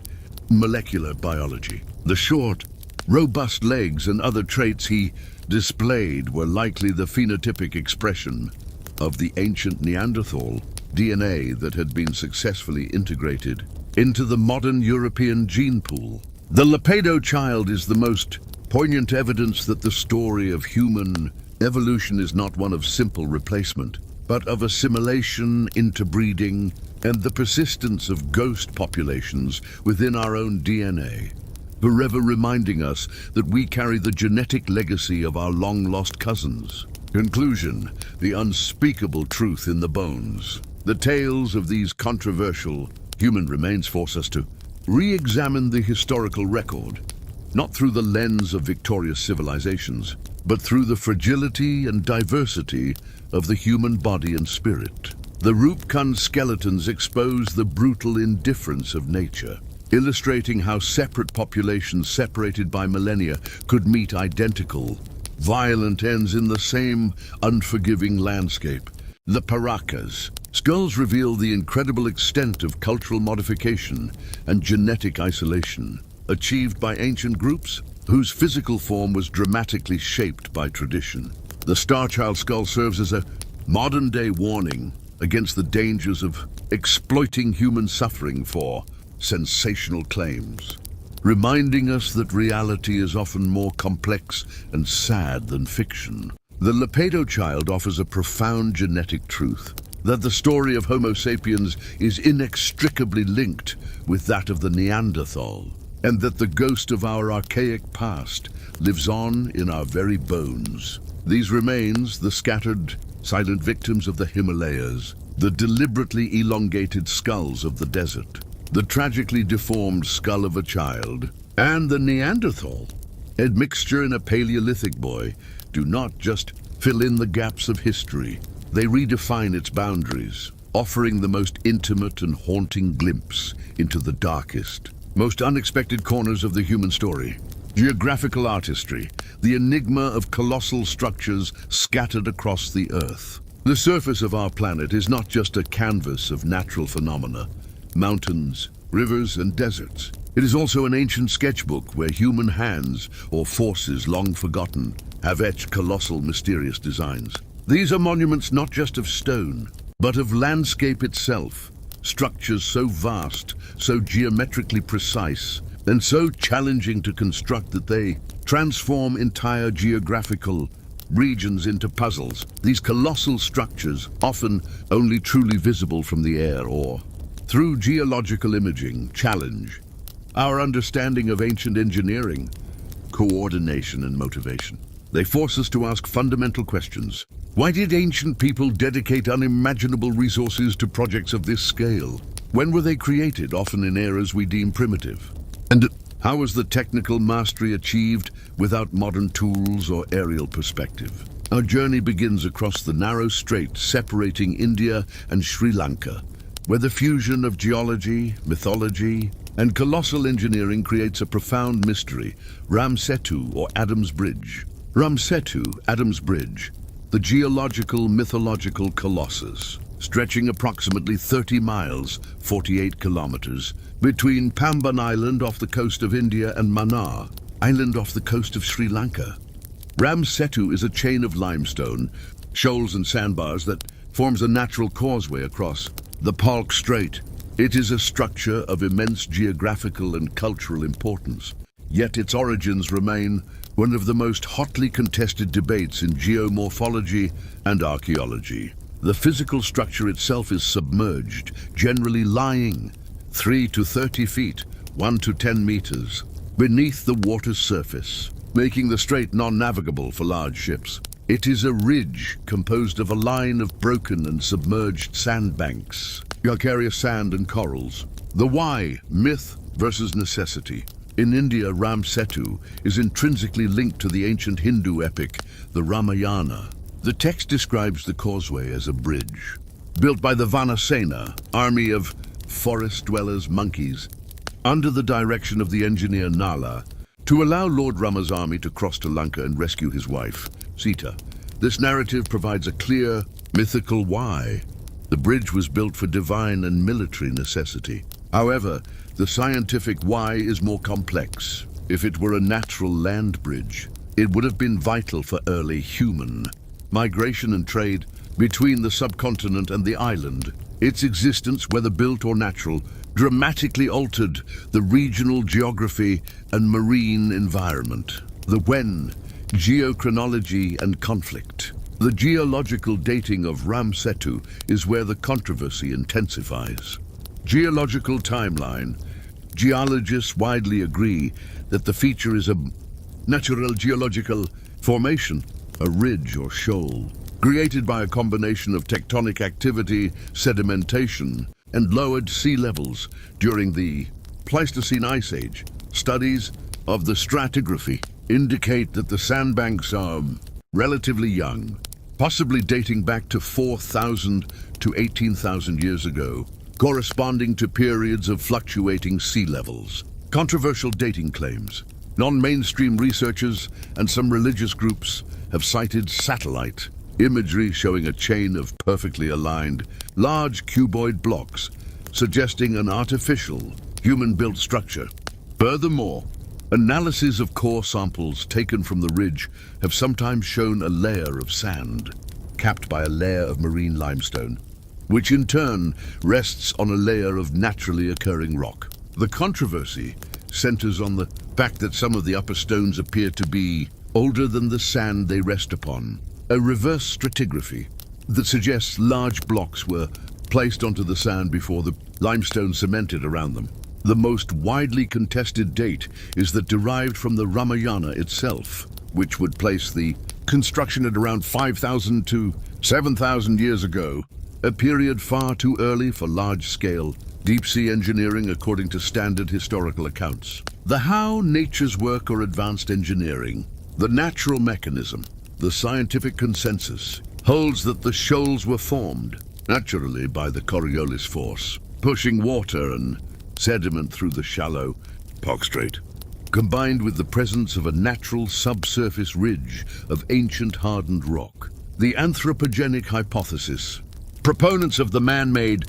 molecular biology. The short, robust legs and other traits he displayed were likely the phenotypic expression of the ancient Neanderthal DNA that had been successfully integrated into the modern European gene pool. The Lapedo Child is the most poignant evidence that the story of human evolution is not one of simple replacement, but of assimilation, interbreeding, and the persistence of ghost populations within our own DNA, forever reminding us that we carry the genetic legacy of our long-lost cousins. Conclusion: the unspeakable truth in the bones. The tales of these controversial human remains force us to re-examine the historical record, not through the lens of victorious civilizations, but through the fragility and diversity of the human body and spirit. The Rupkund skeletons expose the brutal indifference of nature, illustrating how separate populations separated by millennia could meet identical, violent ends in the same unforgiving landscape. The Paracas. Skulls reveal the incredible extent of cultural modification and genetic isolation achieved by ancient groups whose physical form was dramatically shaped by tradition. The Star Child skull serves as a modern-day warning against the dangers of exploiting human suffering for sensational claims, reminding us that reality is often more complex and sad than fiction. The Lepedo child offers a profound genetic truth, that the story of Homo sapiens is inextricably linked with that of the Neanderthal, and that the ghost of our archaic past lives on in our very bones. These remains, the scattered, silent victims of the Himalayas, the deliberately elongated skulls of the desert, the tragically deformed skull of a child, and the Neanderthal, admixture in a Paleolithic boy, do not just fill in the gaps of history. They redefine its boundaries, offering the most intimate and haunting glimpse into the darkest, most unexpected corners of the human story. Geographical artistry, the enigma of colossal structures scattered across the Earth. The surface of our planet is not just a canvas of natural phenomena, mountains, rivers, and deserts. It is also an ancient sketchbook where human hands, or forces long forgotten, have etched colossal, mysterious designs. These are monuments not just of stone, but of landscape itself, structures so vast, so geometrically precise, and so challenging to construct that they transform entire geographical regions into puzzles. These colossal structures, often only truly visible from the air or through geological imaging, challenge our understanding of ancient engineering, coordination, and motivation. They force us to ask fundamental questions. Why did ancient people dedicate unimaginable resources to projects of this scale? When were they created, often in eras we deem primitive? And how was the technical mastery achieved without modern tools or aerial perspective? Our journey begins across the narrow strait separating India and Sri Lanka, where the fusion of geology, mythology, and colossal engineering creates a profound mystery. Ram Setu, or Adam's Bridge. Ram Setu, Adam's Bridge, the geological mythological colossus, stretching approximately 30 miles, 48 kilometers, between Pamban Island off the coast of India and Mannar Island off the coast of Sri Lanka. Ram Setu is a chain of limestone, shoals and sandbars that forms a natural causeway across the Palk Strait. It is a structure of immense geographical and cultural importance, yet its origins remain one of the most hotly contested debates in geomorphology and archaeology. The physical structure itself is submerged, generally lying 3 to 30 feet, 1 to 10 meters, beneath the water's surface, making the strait non-navigable for large ships. It is a ridge composed of a line of broken and submerged sandbanks, calcareous sand and corals. The why, myth versus necessity. In India, Ram Setu is intrinsically linked to the ancient Hindu epic, the Ramayana. The text describes the causeway as a bridge, built by the Vanasena, army of forest-dwellers monkeys, under the direction of the engineer Nala, to allow Lord Rama's army to cross to Lanka and rescue his wife, Sita. This narrative provides a clear, mythical why. The bridge was built for divine and military necessity. However, the scientific why is more complex. If it were a natural land bridge, it would have been vital for early human migration and trade between the subcontinent and the island. Its existence, whether built or natural, dramatically altered the regional geography and marine environment. The when, geochronology and conflict. The geological dating of Ram Setu is where the controversy intensifies. Geological timeline. Geologists widely agree that the feature is a natural geological formation, a ridge or shoal, created by a combination of tectonic activity, sedimentation, and lowered sea levels during the Pleistocene Ice Age. Studies of the stratigraphy indicate that the sandbanks are relatively young, possibly dating back to 4,000 to 18,000 years ago. corresponding to periods of fluctuating sea levels. Controversial dating claims. Non-mainstream researchers and some religious groups have cited satellite imagery showing a chain of perfectly aligned, large cuboid blocks, suggesting an artificial, human-built structure. Furthermore, analyses of core samples taken from the ridge have sometimes shown a layer of sand, capped by a layer of marine limestone, which in turn rests on a layer of naturally occurring rock. The controversy centers on the fact that some of the upper stones appear to be older than the sand they rest upon, a reverse stratigraphy that suggests large blocks were placed onto the sand before the limestone cemented around them. The most widely contested date is that derived from the Ramayana itself, which would place the construction at around 5,000 to 7,000 years ago, a period far too early for large-scale deep-sea engineering according to standard historical accounts. The how nature's work or advanced engineering, the natural mechanism, the scientific consensus, holds that the shoals were formed naturally by the Coriolis force, pushing water and sediment through the shallow Park Strait, combined with the presence of a natural subsurface ridge of ancient hardened rock. The anthropogenic hypothesis. Proponents of the man-made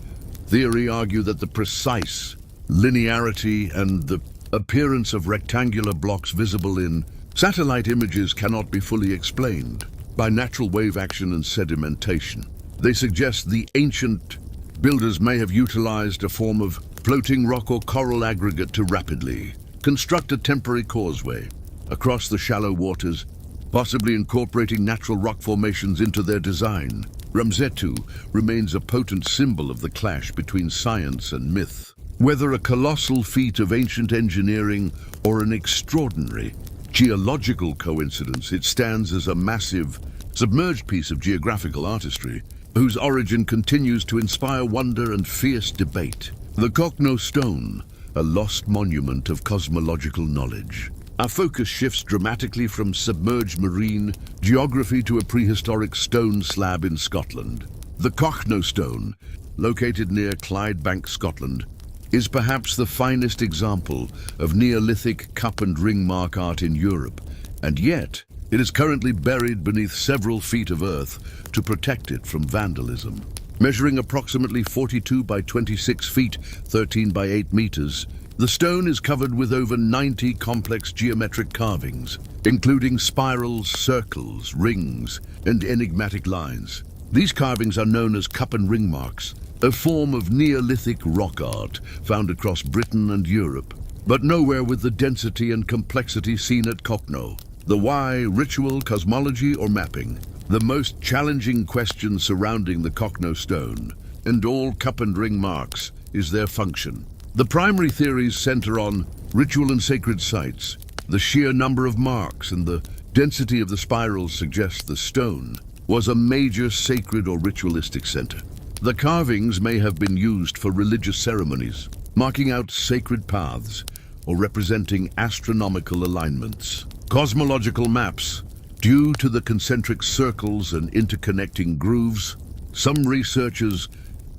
theory argue that the precise linearity and the appearance of rectangular blocks visible in satellite images cannot be fully explained by natural wave action and sedimentation. They suggest the ancient builders may have utilized a form of floating rock or coral aggregate to rapidly construct a temporary causeway across the shallow waters, possibly incorporating natural rock formations into their design. Ramsetu remains a potent symbol of the clash between science and myth. Whether a colossal feat of ancient engineering or an extraordinary geological coincidence, it stands as a massive, submerged piece of geographical artistry whose origin continues to inspire wonder and fierce debate. The Kokno Stone, a lost monument of cosmological knowledge. Our focus shifts dramatically from submerged marine geography to a prehistoric stone slab in Scotland. The Kokno Stone, located near Clydebank, Scotland, is perhaps the finest example of Neolithic cup and ring mark art in Europe, and yet it is currently buried beneath several feet of earth to protect it from vandalism. Measuring approximately 42 by 26 feet, 13 by 8 meters, the stone is covered with over 90 complex geometric carvings, including spirals, circles, rings, and enigmatic lines. These carvings are known as cup and ring marks, a form of Neolithic rock art found across Britain and Europe, but nowhere with the density and complexity seen at Kokno. The why, ritual, cosmology, or mapping? The most challenging question surrounding the Kokno stone and all cup and ring marks is their function. The primary theories center on ritual and sacred sites. The sheer number of marks and the density of the spirals suggest the stone was a major sacred or ritualistic center. The carvings may have been used for religious ceremonies, marking out sacred paths or representing astronomical alignments. Cosmological maps. Due to the concentric circles and interconnecting grooves, some researchers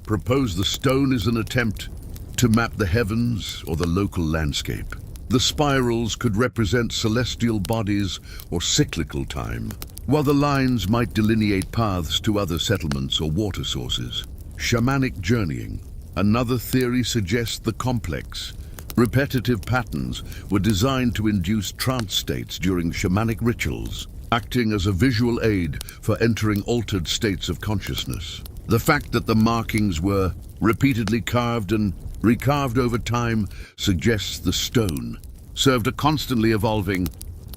propose the stone is an attempt to map the heavens or the local landscape. The spirals could represent celestial bodies or cyclical time, while the lines might delineate paths to other settlements or water sources. Shamanic journeying. Another theory suggests the complex, repetitive patterns were designed to induce trance states during shamanic rituals, acting as a visual aid for entering altered states of consciousness. The fact that the markings were repeatedly carved and recarved over time suggests the stone served a constantly evolving,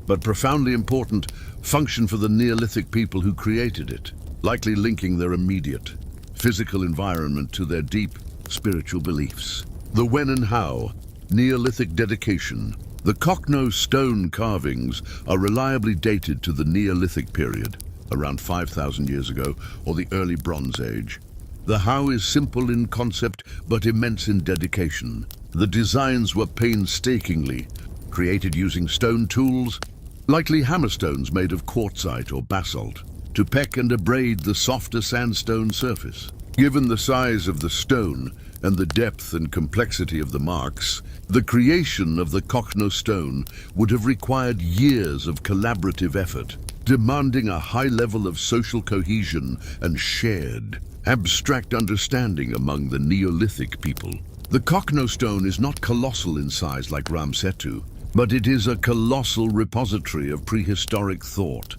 but profoundly important, function for the Neolithic people who created it, likely linking their immediate physical environment to their deep spiritual beliefs. The when and how. Neolithic dedication. The Kokno stone carvings are reliably dated to the Neolithic period, around 5,000 years ago, or the early Bronze Age. The how is simple in concept but immense in dedication. The designs were painstakingly created using stone tools, likely hammerstones made of quartzite or basalt, to peck and abrade the softer sandstone surface. Given the size of the stone and the depth and complexity of the marks, the creation of the Kochno stone would have required years of collaborative effort, demanding a high level of social cohesion and shared, abstract understanding among the Neolithic people. The Kochno stone is not colossal in size like Ramsetu, but it is a colossal repository of prehistoric thought,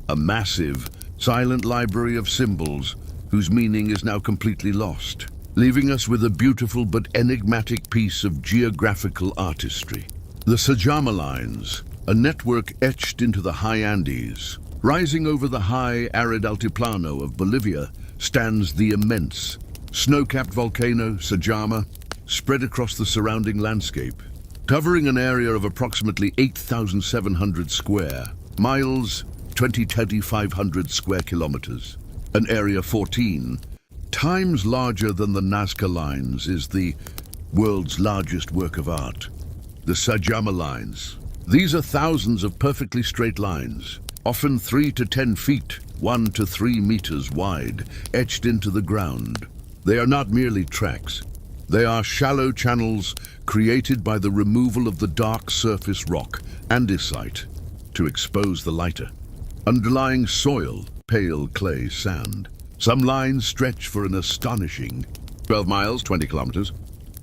a massive, silent library of symbols whose meaning is now completely lost, leaving us with a beautiful but enigmatic piece of geographical artistry. The Sajama lines, a network etched into the high Andes. Rising over the high, arid altiplano of Bolivia stands the immense, snow-capped volcano Sajama, spread across the surrounding landscape, covering an area of approximately 8,700 square miles, 20,500 square kilometers. An area 14 times larger than the Nazca lines is the world's largest work of art, the Sajama lines. These are thousands of perfectly straight lines, often 3 to 10 feet, 1 to 3 meters wide, etched into the ground. They are not merely tracks. They are shallow channels created by the removal of the dark surface rock, andesite, to expose the lighter underlying soil, pale clay sand. Some lines stretch for an astonishing 12 miles, 20 kilometers,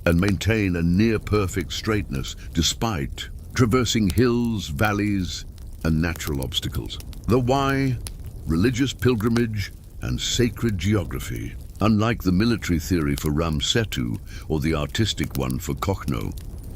and maintain a near-perfect straightness despite traversing hills, valleys, and natural obstacles. The why, religious pilgrimage, and sacred geography. Unlike the military theory for Ramsetu or the artistic one for Kochno,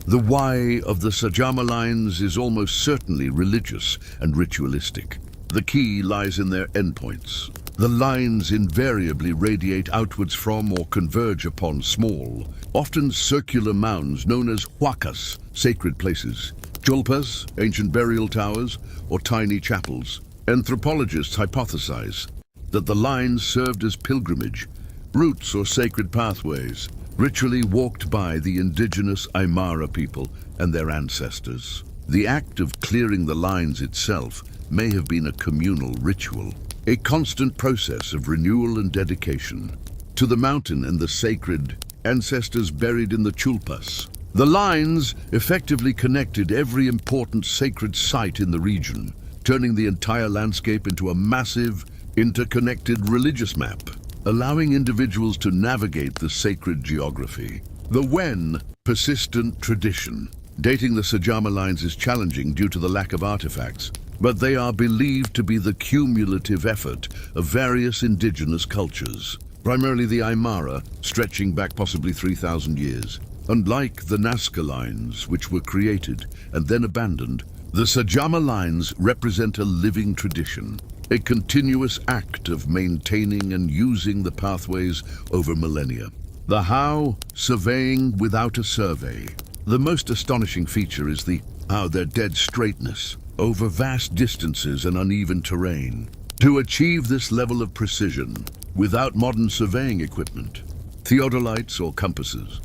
the why of the Sajama lines is almost certainly religious and ritualistic. The key lies in their endpoints. The lines invariably radiate outwards from or converge upon small, often circular mounds known as huacas, sacred places, chulpas, ancient burial towers, or tiny chapels. Anthropologists hypothesize that the lines served as pilgrimage, routes or sacred pathways, ritually walked by the indigenous Aymara people and their ancestors. The act of clearing the lines itself may have been a communal ritual, a constant process of renewal and dedication to the mountain and the sacred ancestors buried in the chulpas. The lines effectively connected every important sacred site in the region, turning the entire landscape into a massive, interconnected religious map, allowing individuals to navigate the sacred geography. The Wen persistent tradition dating the Sajama lines is challenging due to the lack of artifacts, but they are believed to be the cumulative effort of various indigenous cultures, primarily the Aymara, stretching back possibly 3,000 years. Unlike the Nazca lines, which were created and then abandoned, the Sajama lines represent a living tradition, a continuous act of maintaining and using the pathways over millennia. The how, surveying without a survey. The most astonishing feature is their dead straightness over vast distances and uneven terrain. To achieve this level of precision, without modern surveying equipment, theodolites or compasses,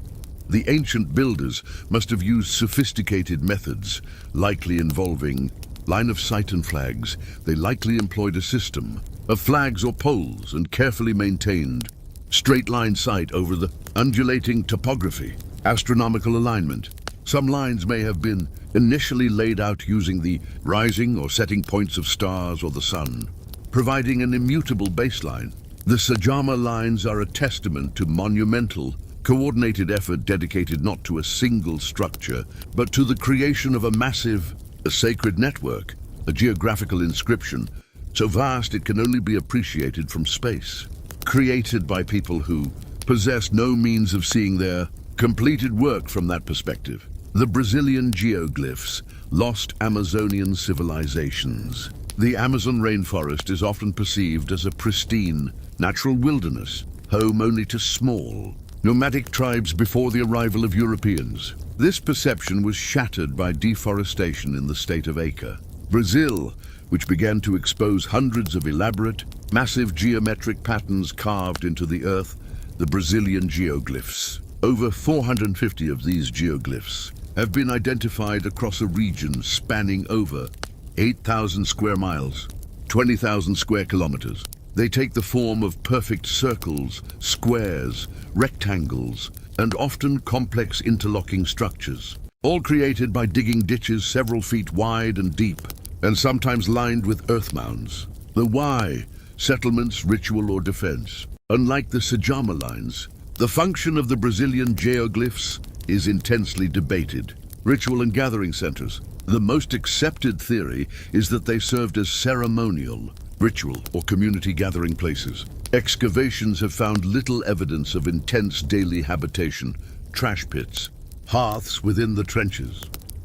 the ancient builders must have used sophisticated methods, likely involving line of sight and flags. They likely employed a system of flags or poles and carefully maintained straight line sight over the undulating topography, astronomical alignment. Some lines may have been initially laid out using the rising or setting points of stars or the sun, providing an immutable baseline. The Sajama lines are a testament to monumental, coordinated effort dedicated not to a single structure, but to the creation of a massive, a sacred network, a geographical inscription, so vast it can only be appreciated from space, created by people who possess no means of seeing their completed work from that perspective. The Brazilian geoglyphs, lost Amazonian civilizations. The Amazon rainforest is often perceived as a pristine, natural wilderness, home only to small, nomadic tribes before the arrival of Europeans. This perception was shattered by deforestation in the state of Acre, Brazil, which began to expose hundreds of elaborate, massive geometric patterns carved into the earth, the Brazilian geoglyphs. Over 450 of these geoglyphs have been identified across a region spanning over 8,000 square miles, 20,000 square kilometers. They take the form of perfect circles, squares, rectangles, and often complex interlocking structures, all created by digging ditches several feet wide and deep, and sometimes lined with earth mounds. The why, settlements, ritual, or defense. Unlike the Sajama lines, the function of the Brazilian geoglyphs is intensely debated. Ritual and gathering centers. The most accepted theory is that they served as ceremonial, ritual, or community gathering places. Excavations have found little evidence of intense daily habitation, trash pits, hearths within the trenches,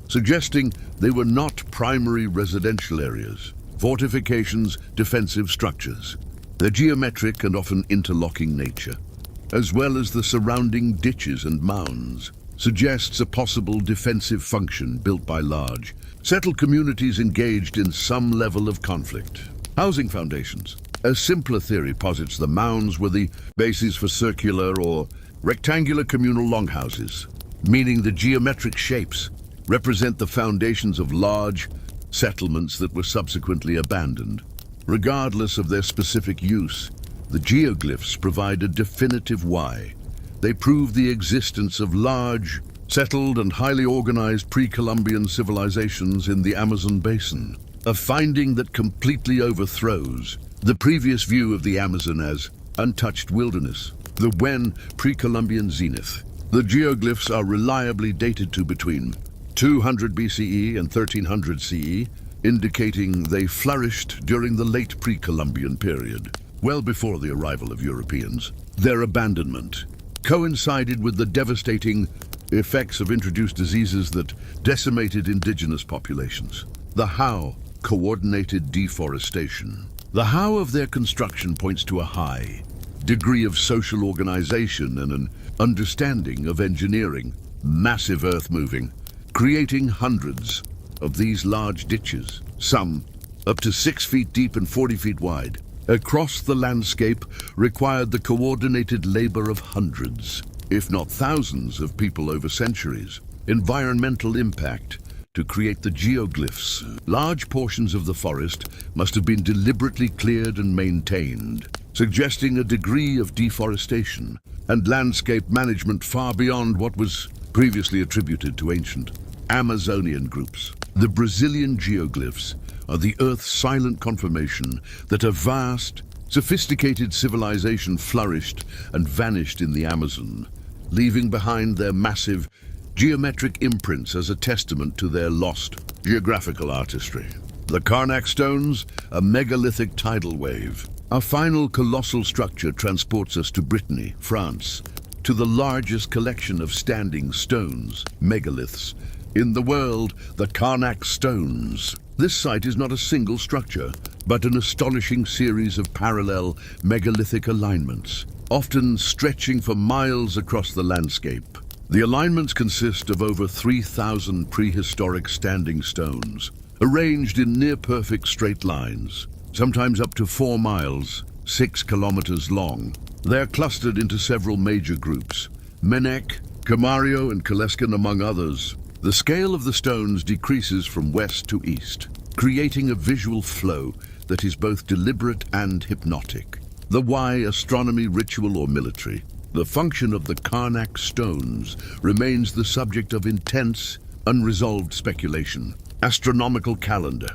suggesting they were not primary residential areas, fortifications, defensive structures. Their geometric and often interlocking nature, as well as the surrounding ditches and mounds, suggests a possible defensive function built by large, settled communities engaged in some level of conflict. Housing foundations. A simpler theory posits the mounds were the bases for circular or rectangular communal longhouses, meaning the geometric shapes represent the foundations of large settlements that were subsequently abandoned. Regardless of their specific use, the geoglyphs provide a definitive why. They prove the existence of large, settled and highly organized pre-Columbian civilizations in the Amazon basin, a finding that completely overthrows the previous view of the Amazon as untouched wilderness. The when pre-Columbian zenith. The geoglyphs are reliably dated to between 200 BCE and 1300 CE, indicating they flourished during the late pre-Columbian period, well before the arrival of Europeans. Their abandonment coincided with the devastating effects of introduced diseases that decimated indigenous populations. The how, coordinated deforestation. The how of their construction points to a high degree of social organization and an understanding of engineering, massive earth moving, creating hundreds of these large ditches, some up to 6 feet deep and 40 feet wide, across the landscape required the coordinated labor of hundreds, if not thousands of people over centuries. Environmental impact to create the geoglyphs. Large portions of the forest must have been deliberately cleared and maintained, suggesting a degree of deforestation and landscape management far beyond what was previously attributed to ancient Amazonian groups. The Brazilian geoglyphs are the Earth's silent confirmation that a vast, sophisticated civilization flourished and vanished in the Amazon, leaving behind their massive geometric imprints as a testament to their lost geographical artistry. The Karnak stones, a megalithic tidal wave. Our final colossal structure transports us to Brittany, France, to the largest collection of standing stones, megaliths, in the world, the Karnak stones. This site is not a single structure, but an astonishing series of parallel megalithic alignments, often stretching for miles across the landscape. The alignments consist of over 3,000 prehistoric standing stones, arranged in near-perfect straight lines, sometimes up to 4 miles, 6 kilometers long. They are clustered into several major groups, Menek, Camario, and Kaleskin among others. The scale of the stones decreases from west to east, creating a visual flow that is both deliberate and hypnotic. The why, astronomy, ritual, or military. The function of the Karnak stones remains the subject of intense, unresolved speculation. Astronomical calendar.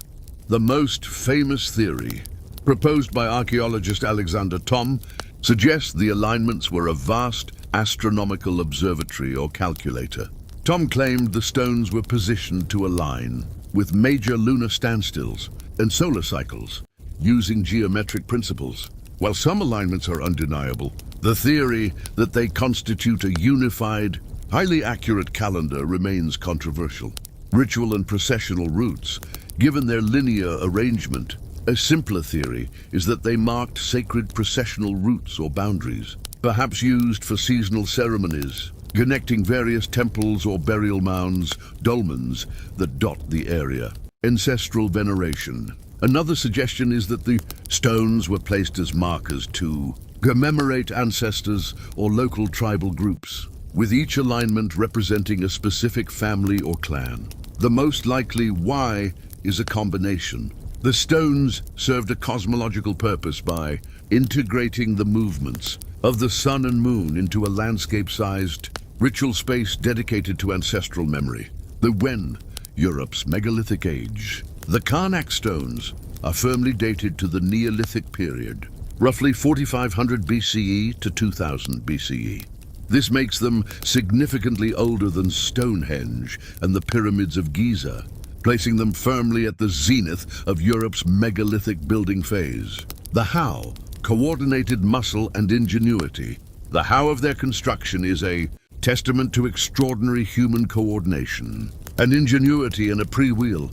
The most famous theory, proposed by archaeologist Alexander Thom, suggests the alignments were a vast astronomical observatory or calculator. Thom claimed the stones were positioned to align with major lunar standstills and solar cycles, using geometric principles. While some alignments are undeniable, the theory that they constitute a unified, highly accurate calendar remains controversial. Ritual and processional routes, given their linear arrangement. A simpler theory is that they marked sacred processional routes or boundaries, perhaps used for seasonal ceremonies, connecting various temples or burial mounds, dolmens, that dot the area. Ancestral veneration. Another suggestion is that the stones were placed as markers to commemorate ancestors or local tribal groups, with each alignment representing a specific family or clan. The most likely why is a combination. The stones served a cosmological purpose by integrating the movements of the sun and moon into a landscape-sized ritual space dedicated to ancestral memory. The Wen, Europe's megalithic age. The Karnak stones are firmly dated to the Neolithic period, roughly 4500 BCE to 2000 BCE. This makes them significantly older than Stonehenge and the pyramids of Giza, placing them firmly at the zenith of Europe's megalithic building phase. The how, coordinated muscle and ingenuity. The how of their construction is a testament to extraordinary human coordination and ingenuity in a pre-wheel,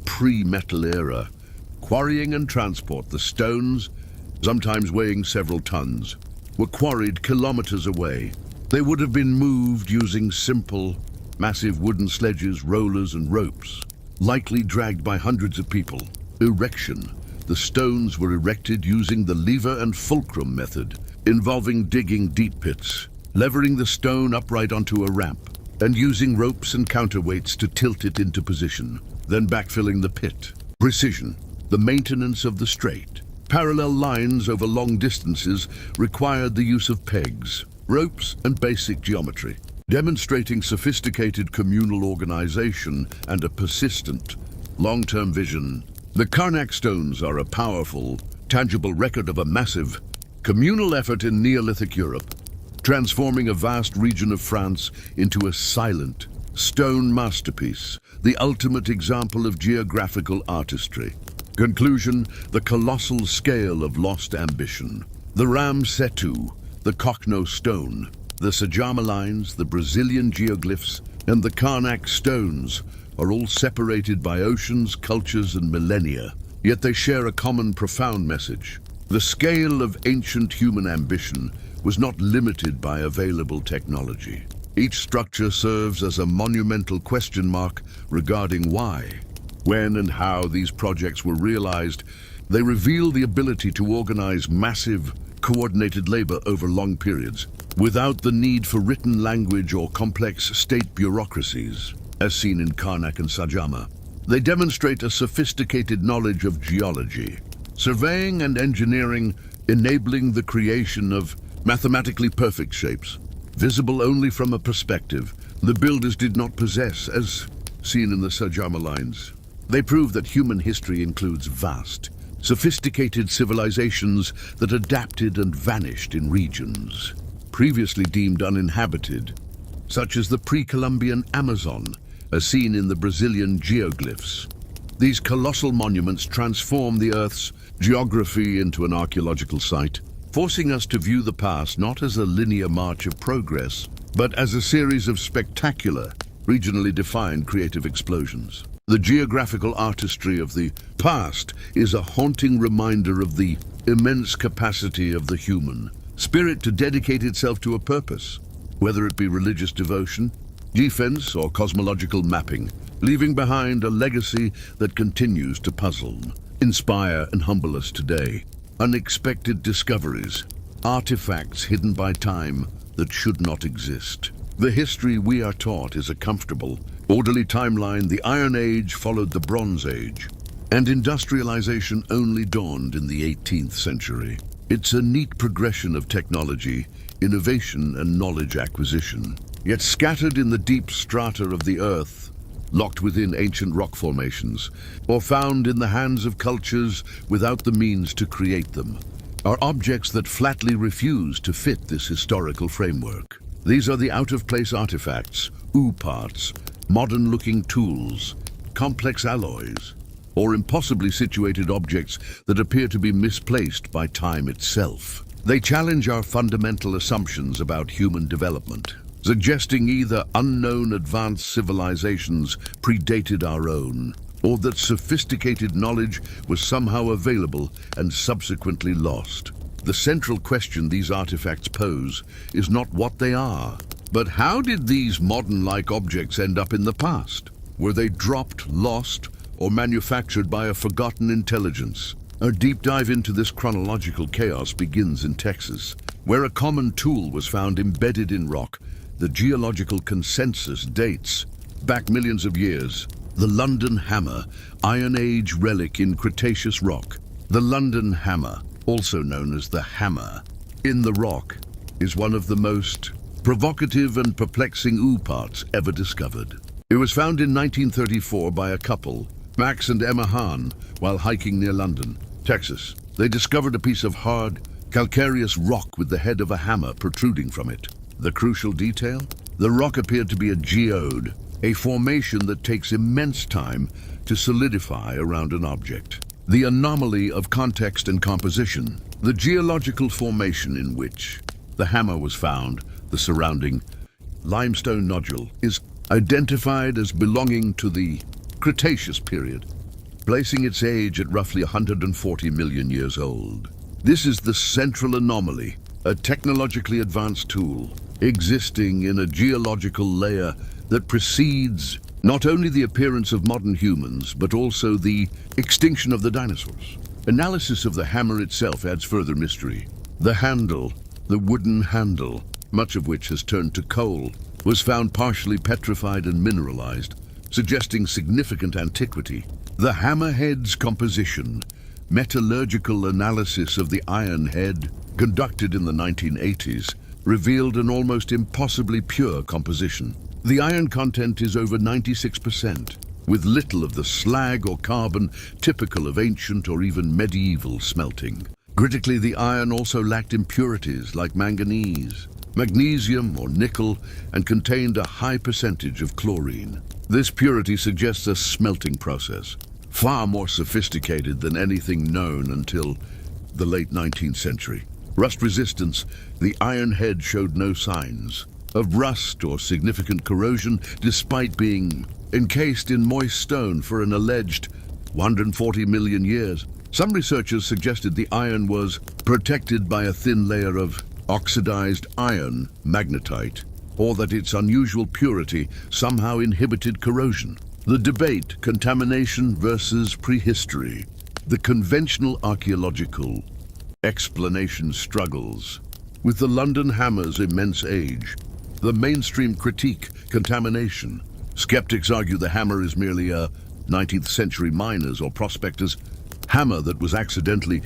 pre-metal era. Quarrying and transport. The stones, sometimes weighing several tons, were quarried kilometers away. They would have been moved using simple, massive wooden sledges, rollers and ropes, likely dragged by hundreds of people. Erection. The stones were erected using the lever and fulcrum method, involving digging deep pits, levering the stone upright onto a ramp, and using ropes and counterweights to tilt it into position, then backfilling the pit. Precision. The maintenance of the straight, parallel lines over long distances required the use of pegs, ropes, and basic geometry, demonstrating sophisticated communal organization and a persistent, long-term vision. The Karnak stones are a powerful, tangible record of a massive, communal effort in Neolithic Europe, transforming a vast region of France into a silent, stone masterpiece, the ultimate example of geographical artistry. Conclusion, the colossal scale of lost ambition. The Ram Setu, the Kokno stone, the Sajama lines, the Brazilian geoglyphs, and the Karnak stones are all separated by oceans, cultures, and millennia, yet they share a common profound message. The scale of ancient human ambition was not limited by available technology. Each structure serves as a monumental question mark regarding why. When and how these projects were realized, they reveal the ability to organize massive, coordinated labor over long periods, without the need for written language or complex state bureaucracies, as seen in Karnak and Sajama. They demonstrate a sophisticated knowledge of geology, surveying and engineering, enabling the creation of mathematically perfect shapes, visible only from a perspective the builders did not possess, as seen in the Sajama lines. They prove that human history includes vast, sophisticated civilizations that adapted and vanished in regions previously deemed uninhabited, such as the pre-Columbian Amazon, as seen in the Brazilian geoglyphs. These colossal monuments transform the Earth's geography into an archaeological site, forcing us to view the past not as a linear march of progress, but as a series of spectacular, regionally defined creative explosions. The geographical artistry of the past is a haunting reminder of the immense capacity of the human spirit to dedicate itself to a purpose, whether it be religious devotion, defense, or cosmological mapping, leaving behind a legacy that continues to puzzle, inspire, and humble us today. Unexpected discoveries, artifacts hidden by time that should not exist. The history we are taught is a comfortable, orderly timeline. The Iron Age followed the Bronze Age, and industrialization only dawned in the 18th century. It's a neat progression of technology, innovation, and knowledge acquisition, yet scattered in the deep strata of the Earth, locked within ancient rock formations, or found in the hands of cultures without the means to create them, are objects that flatly refuse to fit this historical framework. These are the out-of-place artifacts, parts, modern-looking tools, complex alloys, or impossibly situated objects that appear to be misplaced by time itself. They challenge our fundamental assumptions about human development, suggesting either unknown advanced civilizations predated our own, or that sophisticated knowledge was somehow available and subsequently lost. The central question these artifacts pose is not what they are, but how did these modern-like objects end up in the past? Were they dropped, lost, or manufactured by a forgotten intelligence? Our deep dive into this chronological chaos begins in Texas, where a common tool was found embedded in rock. The geological consensus dates back millions of years, The London Hammer, Iron Age relic in Cretaceous rock. The London Hammer, also known as the Hammer, in the rock, is one of the most provocative and perplexing ooh-parts ever discovered. It was found in 1934 by a couple, Max and Emma Hahn, while hiking near London, Texas. They discovered a piece of hard, calcareous rock with the head of a hammer protruding from it. The crucial detail? The rock appeared to be a geode, a formation that takes immense time to solidify around an object. The anomaly of context and composition, the geological formation in which the hammer was found, the surrounding limestone nodule, is identified as belonging to the Cretaceous period, placing its age at roughly 140 million years old. This is the central anomaly, a technologically advanced tool existing in a geological layer that precedes not only the appearance of modern humans, but also the extinction of the dinosaurs. Analysis of the hammer itself adds further mystery. The handle, the wooden handle, much of which has turned to coal, was found partially petrified and mineralized, suggesting significant antiquity. The hammerhead's composition, metallurgical analysis of the iron head, conducted in the 1980s, revealed an almost impossibly pure composition. The iron content is over 96%, with little of the slag or carbon typical of ancient or even medieval smelting. Critically, the iron also lacked impurities like manganese, magnesium or nickel, and contained a high percentage of chlorine. This purity suggests a smelting process, far more sophisticated than anything known until the late 19th century. Rust resistance, the iron head showed no signs of rust or significant corrosion despite being encased in moist stone for an alleged 140 million years. Some researchers suggested the iron was protected by a thin layer of oxidized iron magnetite, or that its unusual purity somehow inhibited corrosion. The debate, contamination versus prehistory. The conventional archaeological explanation struggles with the London Hammer's immense age. The mainstream critique, contamination. Skeptics argue the hammer is merely a 19th century miner's or prospector's hammer that was accidentally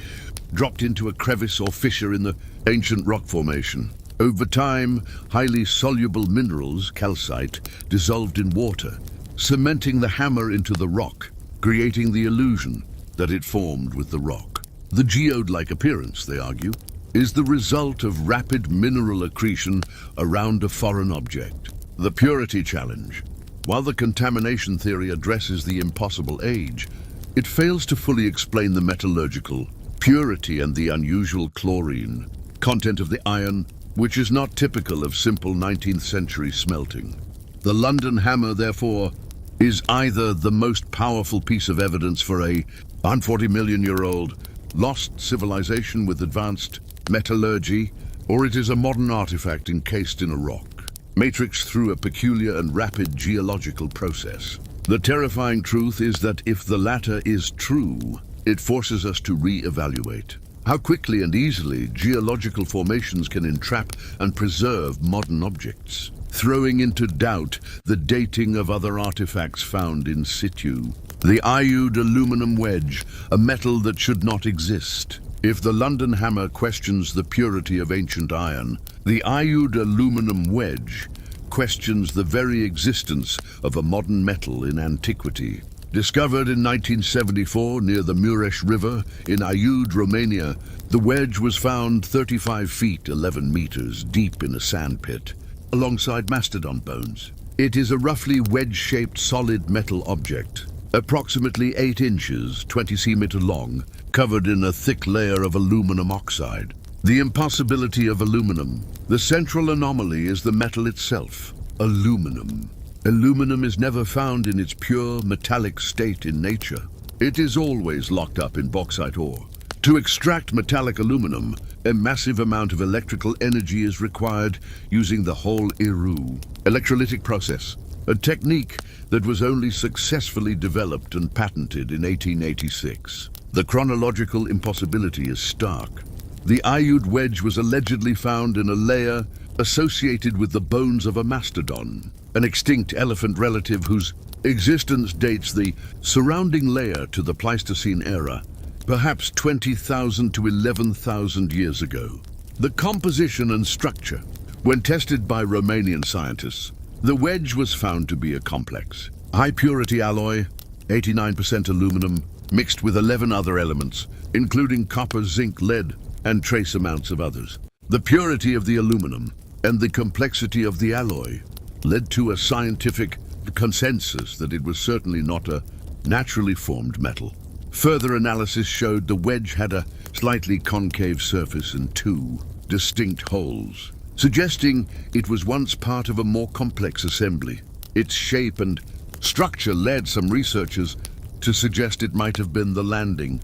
dropped into a crevice or fissure in the ancient rock formation. Over time, highly soluble minerals, calcite, dissolved in water, cementing the hammer into the rock, creating the illusion that it formed with the rock. The geode-like appearance, they argue, is the result of rapid mineral accretion around a foreign object. The purity challenge. While the contamination theory addresses the impossible age, it fails to fully explain the metallurgical purity and the unusual chlorine content of the iron, which is not typical of simple 19th century smelting. The London Hammer, therefore, is either the most powerful piece of evidence for a 140 million year old lost civilization with advanced metallurgy, or it is a modern artifact encased in a rock, matrixed through a peculiar and rapid geological process. The terrifying truth is that if the latter is true, it forces us to re-evaluate how quickly and easily geological formations can entrap and preserve modern objects, throwing into doubt the dating of other artifacts found in situ. The iode aluminum wedge, a metal that should not exist. If the London Hammer questions the purity of ancient iron, the iode aluminum wedge questions the very existence of a modern metal in antiquity. Discovered in 1974 near the Mureș River in Aiud, Romania, the wedge was found 35 feet 11 meters deep in a sand pit, alongside mastodon bones. It is a roughly wedge-shaped solid metal object, approximately 8 inches, 20 centimeters long, covered in a thick layer of aluminum oxide. The impossibility of aluminum. The central anomaly is the metal itself, aluminum. Aluminum is never found in its pure metallic state in nature. It is always locked up in bauxite ore. To extract metallic aluminum, a massive amount of electrical energy is required using the whole IRU, electrolytic process, a technique that was only successfully developed and patented in 1886. The chronological impossibility is stark. The Aiud wedge was allegedly found in a layer associated with the bones of a mastodon, an extinct elephant relative whose existence dates the surrounding layer to the Pleistocene era, perhaps 20,000 to 11,000 years ago. The composition and structure. When tested by Romanian scientists, the wedge was found to be a complex, high-purity alloy, 89% aluminum, mixed with 11 other elements, including copper, zinc, lead, and trace amounts of others. The purity of the aluminum and the complexity of the alloy led to a scientific consensus that it was certainly not a naturally formed metal. Further analysis showed the wedge had a slightly concave surface and two distinct holes, suggesting it was once part of a more complex assembly. Its shape and structure led some researchers to suggest it might have been the landing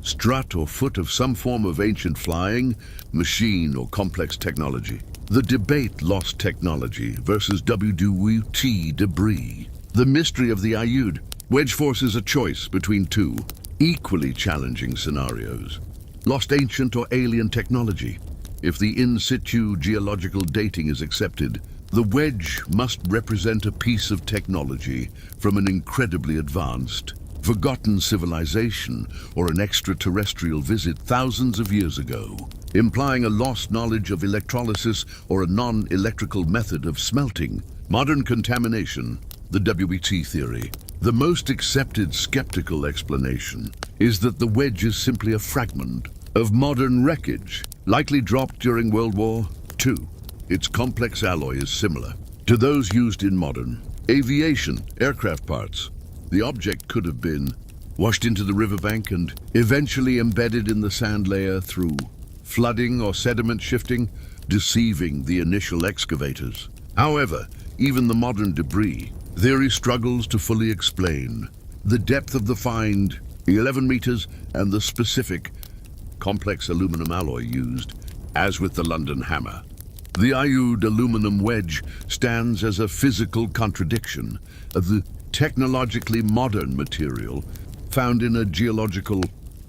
strut or foot of some form of ancient flying machine or complex technology. The debate: lost technology versus WWT debris. The mystery of the Ayyud wedge forces a choice between two equally challenging scenarios. Lost ancient or alien technology. If the in situ geological dating is accepted, the wedge must represent a piece of technology from an incredibly advanced, forgotten civilization or an extraterrestrial visit thousands of years ago, implying a lost knowledge of electrolysis or a non-electrical method of smelting. Modern contamination, the WBT theory. The most accepted skeptical explanation is that the wedge is simply a fragment of modern wreckage, likely dropped during World War II. Its complex alloy is similar to those used in modern aviation, aircraft parts. The object could have been washed into the riverbank and eventually embedded in the sand layer through flooding or sediment shifting, deceiving the initial excavators. However, even the modern debris theory struggles to fully explain the depth of the find, 11 meters, and the specific complex aluminum alloy used, as with the London hammer. The Ayyud aluminum wedge stands as a physical contradiction of the technologically modern material found in a geological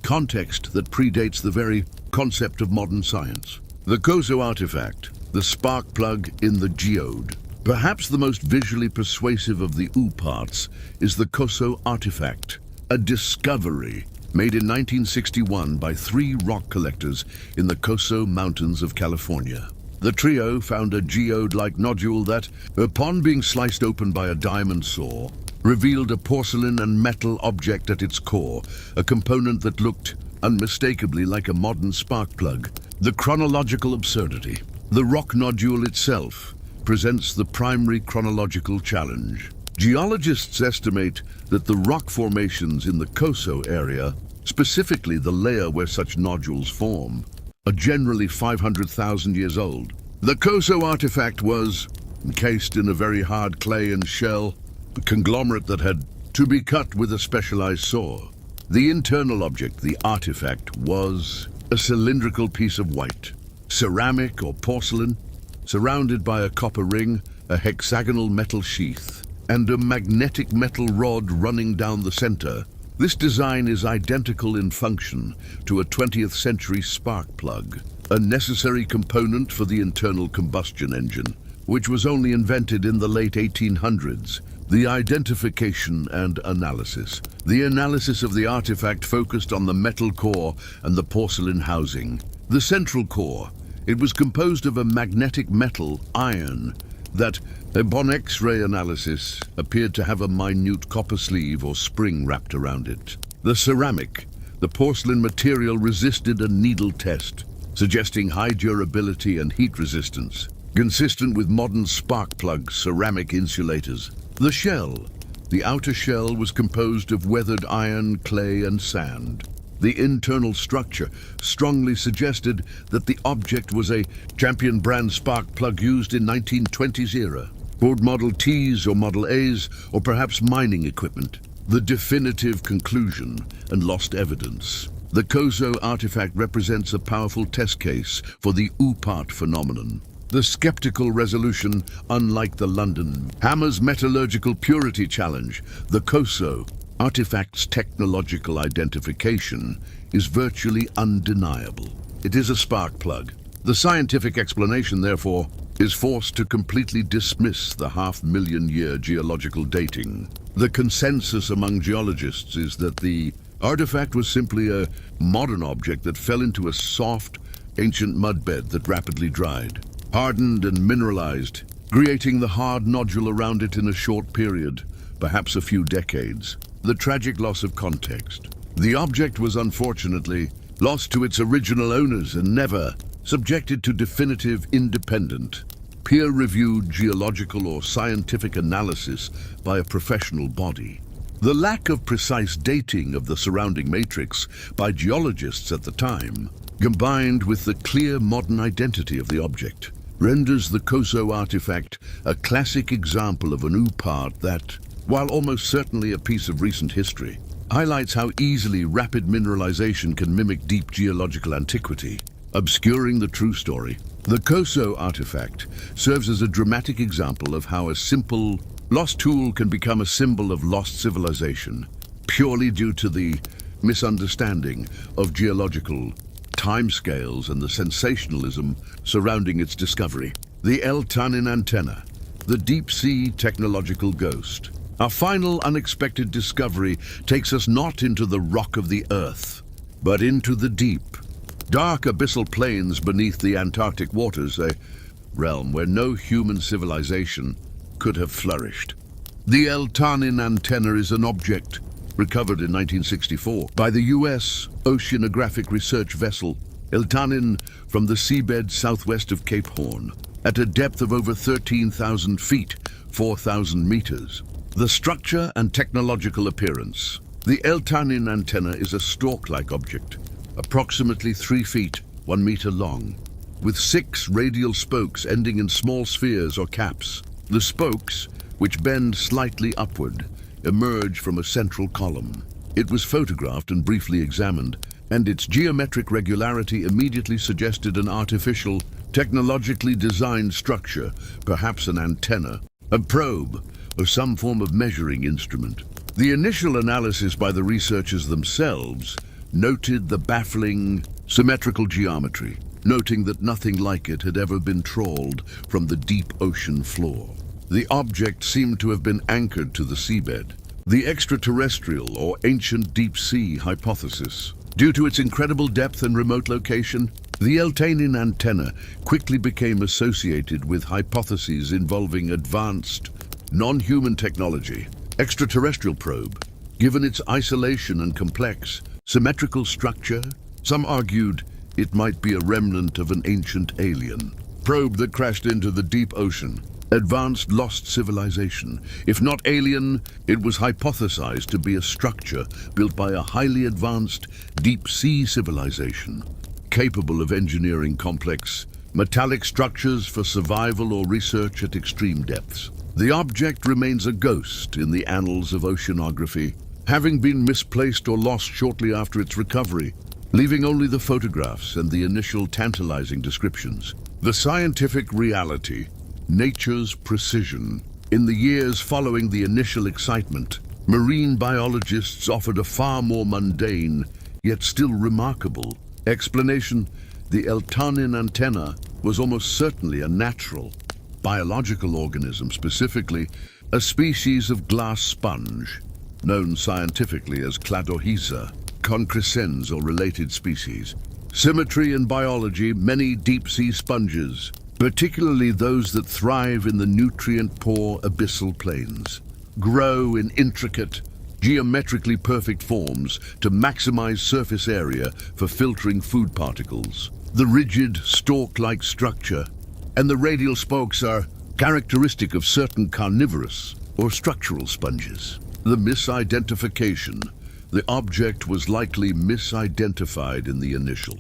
context that predates the very concept of modern science. The Koso artifact, the spark plug in the geode. Perhaps the most visually persuasive of the U parts is the Koso artifact, a discovery made in 1961 by 3 rock collectors in the Koso Mountains of California. The trio found a geode-like nodule that, upon being sliced open by a diamond saw, revealed a porcelain and metal object at its core, a component that looked unmistakably like a modern spark plug. The chronological absurdity. The rock nodule itself presents the primary chronological challenge. Geologists estimate that the rock formations in the Koso area, specifically the layer where such nodules form, are generally 500,000 years old. The Koso artifact was encased in a very hard clay and shell, a conglomerate that had to be cut with a specialized saw. The internal object, the artifact, was a cylindrical piece of white ceramic or porcelain, surrounded by a copper ring, a hexagonal metal sheath, and a magnetic metal rod running down the center. This design is identical in function to a 20th century spark plug, a necessary component for the internal combustion engine, which was only invented in the late 1800s. The identification and analysis. The analysis of the artifact focused on the metal core and the porcelain housing. The central core, it was composed of a magnetic metal, iron, that, upon X-ray analysis, appeared to have a minute copper sleeve or spring wrapped around it. The ceramic, the porcelain material resisted a needle test, suggesting high durability and heat resistance, consistent with modern spark plug ceramic insulators. The shell, the outer shell, was composed of weathered iron, clay, and sand. The internal structure strongly suggested that the object was a Champion brand spark plug used in 1920s era, Ford Model Ts or Model As, or perhaps mining equipment. The definitive conclusion and lost evidence. The Koso artifact represents a powerful test case for the U-part phenomenon. The skeptical resolution, unlike the London hammer's metallurgical purity challenge, the Koso artifact's technological identification is virtually undeniable. It is a spark plug. The scientific explanation, therefore, is forced to completely dismiss the half-million-year geological dating. The consensus among geologists is that the artifact was simply a modern object that fell into a soft, ancient mudbed that rapidly dried, hardened and mineralized, creating the hard nodule around it in a short period, perhaps a few decades. The tragic loss of context. The object was unfortunately lost to its original owners and never subjected to definitive, independent, peer-reviewed geological or scientific analysis by a professional body. The lack of precise dating of the surrounding matrix by geologists at the time, combined with the clear modern identity of the object, renders the Koso artifact a classic example of an OOPArt that, while almost certainly a piece of recent history, highlights how easily rapid mineralization can mimic deep geological antiquity, obscuring the true story. The Koso artifact serves as a dramatic example of how a simple, lost tool can become a symbol of lost civilization, purely due to the misunderstanding of geological timescales and the sensationalism surrounding its discovery. The El-Tanin antenna, the deep-sea technological ghost. Our final unexpected discovery takes us not into the rock of the earth, but into the deep, dark abyssal plains beneath the Antarctic waters, a realm where no human civilization could have flourished. The El-Tanin antenna is an object recovered in 1964 by the U.S. oceanographic research vessel El-Tanin from the seabed southwest of Cape Horn, at a depth of over 13,000 feet, 4,000 meters. The structure and technological appearance. The El-Tanin antenna is a stalk-like object, approximately 3 feet, 1 meter long, with 6 radial spokes ending in small spheres or caps. The spokes, which bend slightly upward, emerge from a central column. It was photographed and briefly examined, and its geometric regularity immediately suggested an artificial, technologically designed structure, perhaps an antenna, a probe, or some form of measuring instrument. The initial analysis by the researchers themselves noted the baffling symmetrical geometry, noting that nothing like it had ever been trawled from the deep ocean floor. The object seemed to have been anchored to the seabed. The extraterrestrial or ancient deep sea hypothesis. Due to its incredible depth and remote location, the El-Tanin antenna quickly became associated with hypotheses involving advanced, non-human technology. Extraterrestrial probe. Given its isolation and complex, symmetrical structure, some argued it might be a remnant of an ancient alien. Probe that crashed into the deep ocean. Advanced lost civilization. If not alien, it was hypothesized to be a structure built by a highly advanced deep-sea civilization, capable of engineering complex, metallic structures for survival or research at extreme depths. The object remains a ghost in the annals of oceanography, having been misplaced or lost shortly after its recovery, leaving only the photographs and the initial tantalizing descriptions. The scientific reality. Nature's precision. In the years following the initial excitement, marine biologists offered a far more mundane, yet still remarkable, explanation. The El-Tanin antenna was almost certainly a natural, biological organism, specifically a species of glass sponge, known scientifically as Cladohesa, concrescens or related species. Symmetry in biology, many deep-sea sponges, particularly those that thrive in the nutrient-poor abyssal plains, grow in intricate, geometrically perfect forms to maximize surface area for filtering food particles. The rigid, stalk-like structure and the radial spokes are characteristic of certain carnivorous or structural sponges. The misidentification. The object was likely misidentified in the initial,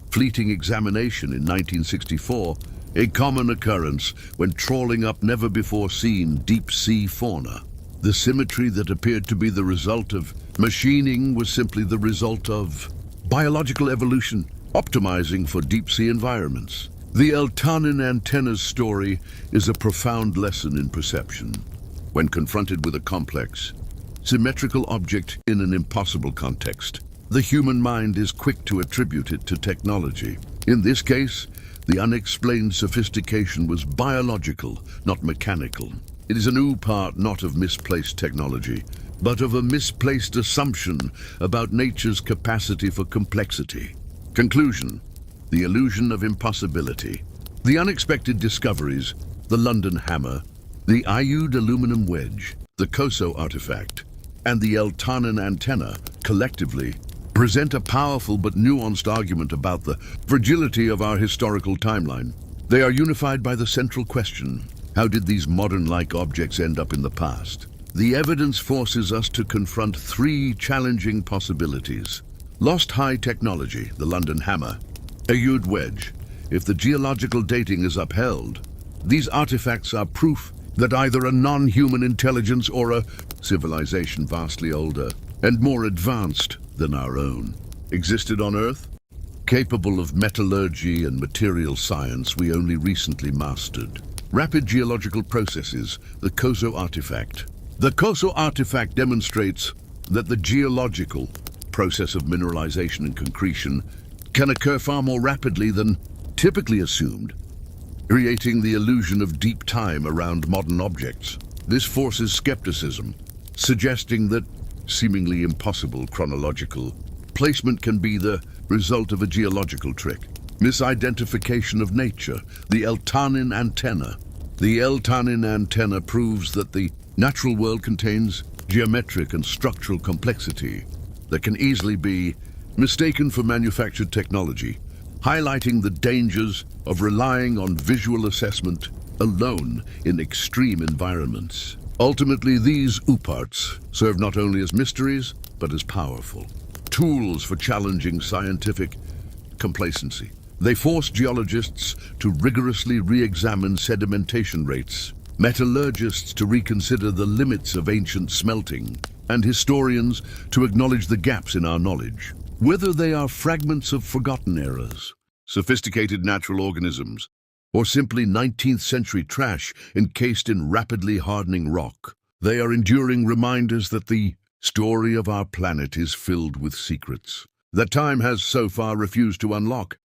fleeting examination in 1964, a common occurrence when trawling up never-before-seen deep-sea fauna. The symmetry that appeared to be the result of machining was simply the result of biological evolution, optimizing for deep-sea environments. The El-Tanin antenna's story is a profound lesson in perception. When confronted with a complex, symmetrical object in an impossible context, the human mind is quick to attribute it to technology. In this case, The unexplained sophistication was biological, not mechanical. It is a new part not of misplaced technology, but of a misplaced assumption about nature's capacity for complexity. Conclusion: the illusion of impossibility. The unexpected discoveries, the London hammer, the Iud aluminum wedge, the Koso artifact, and the El Tanin antenna, collectively, present a powerful but nuanced argument about the fragility of our historical timeline. They are unified by the central question: how did these modern-like objects end up in the past? The evidence forces us to confront three challenging possibilities. Lost high technology, the London hammer, Iud wedge. If the geological dating is upheld, these artifacts are proof that either a non-human intelligence or a civilization vastly older and more advanced than our own existed on Earth, capable of metallurgy and material science we only recently mastered. Rapid geological processes, the Koso artifact. The Koso artifact demonstrates that the geological process of mineralization and concretion can occur far more rapidly than typically assumed, creating the illusion of deep time around modern objects. This forces skepticism, suggesting that seemingly impossible chronological placement can be the result of a geological trick. Misidentification of nature, the El Tanin antenna. The El Tanin antenna proves that the natural world contains geometric and structural complexity that can easily be mistaken for manufactured technology, highlighting the dangers of relying on visual assessment alone in extreme environments. Ultimately, these UPARTs serve not only as mysteries, but as powerful tools for challenging scientific complacency. They force geologists to rigorously re-examine sedimentation rates, metallurgists to reconsider the limits of ancient smelting, and historians to acknowledge the gaps in our knowledge. Whether they are fragments of forgotten eras, sophisticated natural organisms, or simply 19th century trash encased in rapidly hardening rock, they are enduring reminders that the story of our planet is filled with secrets that time has so far refused to unlock.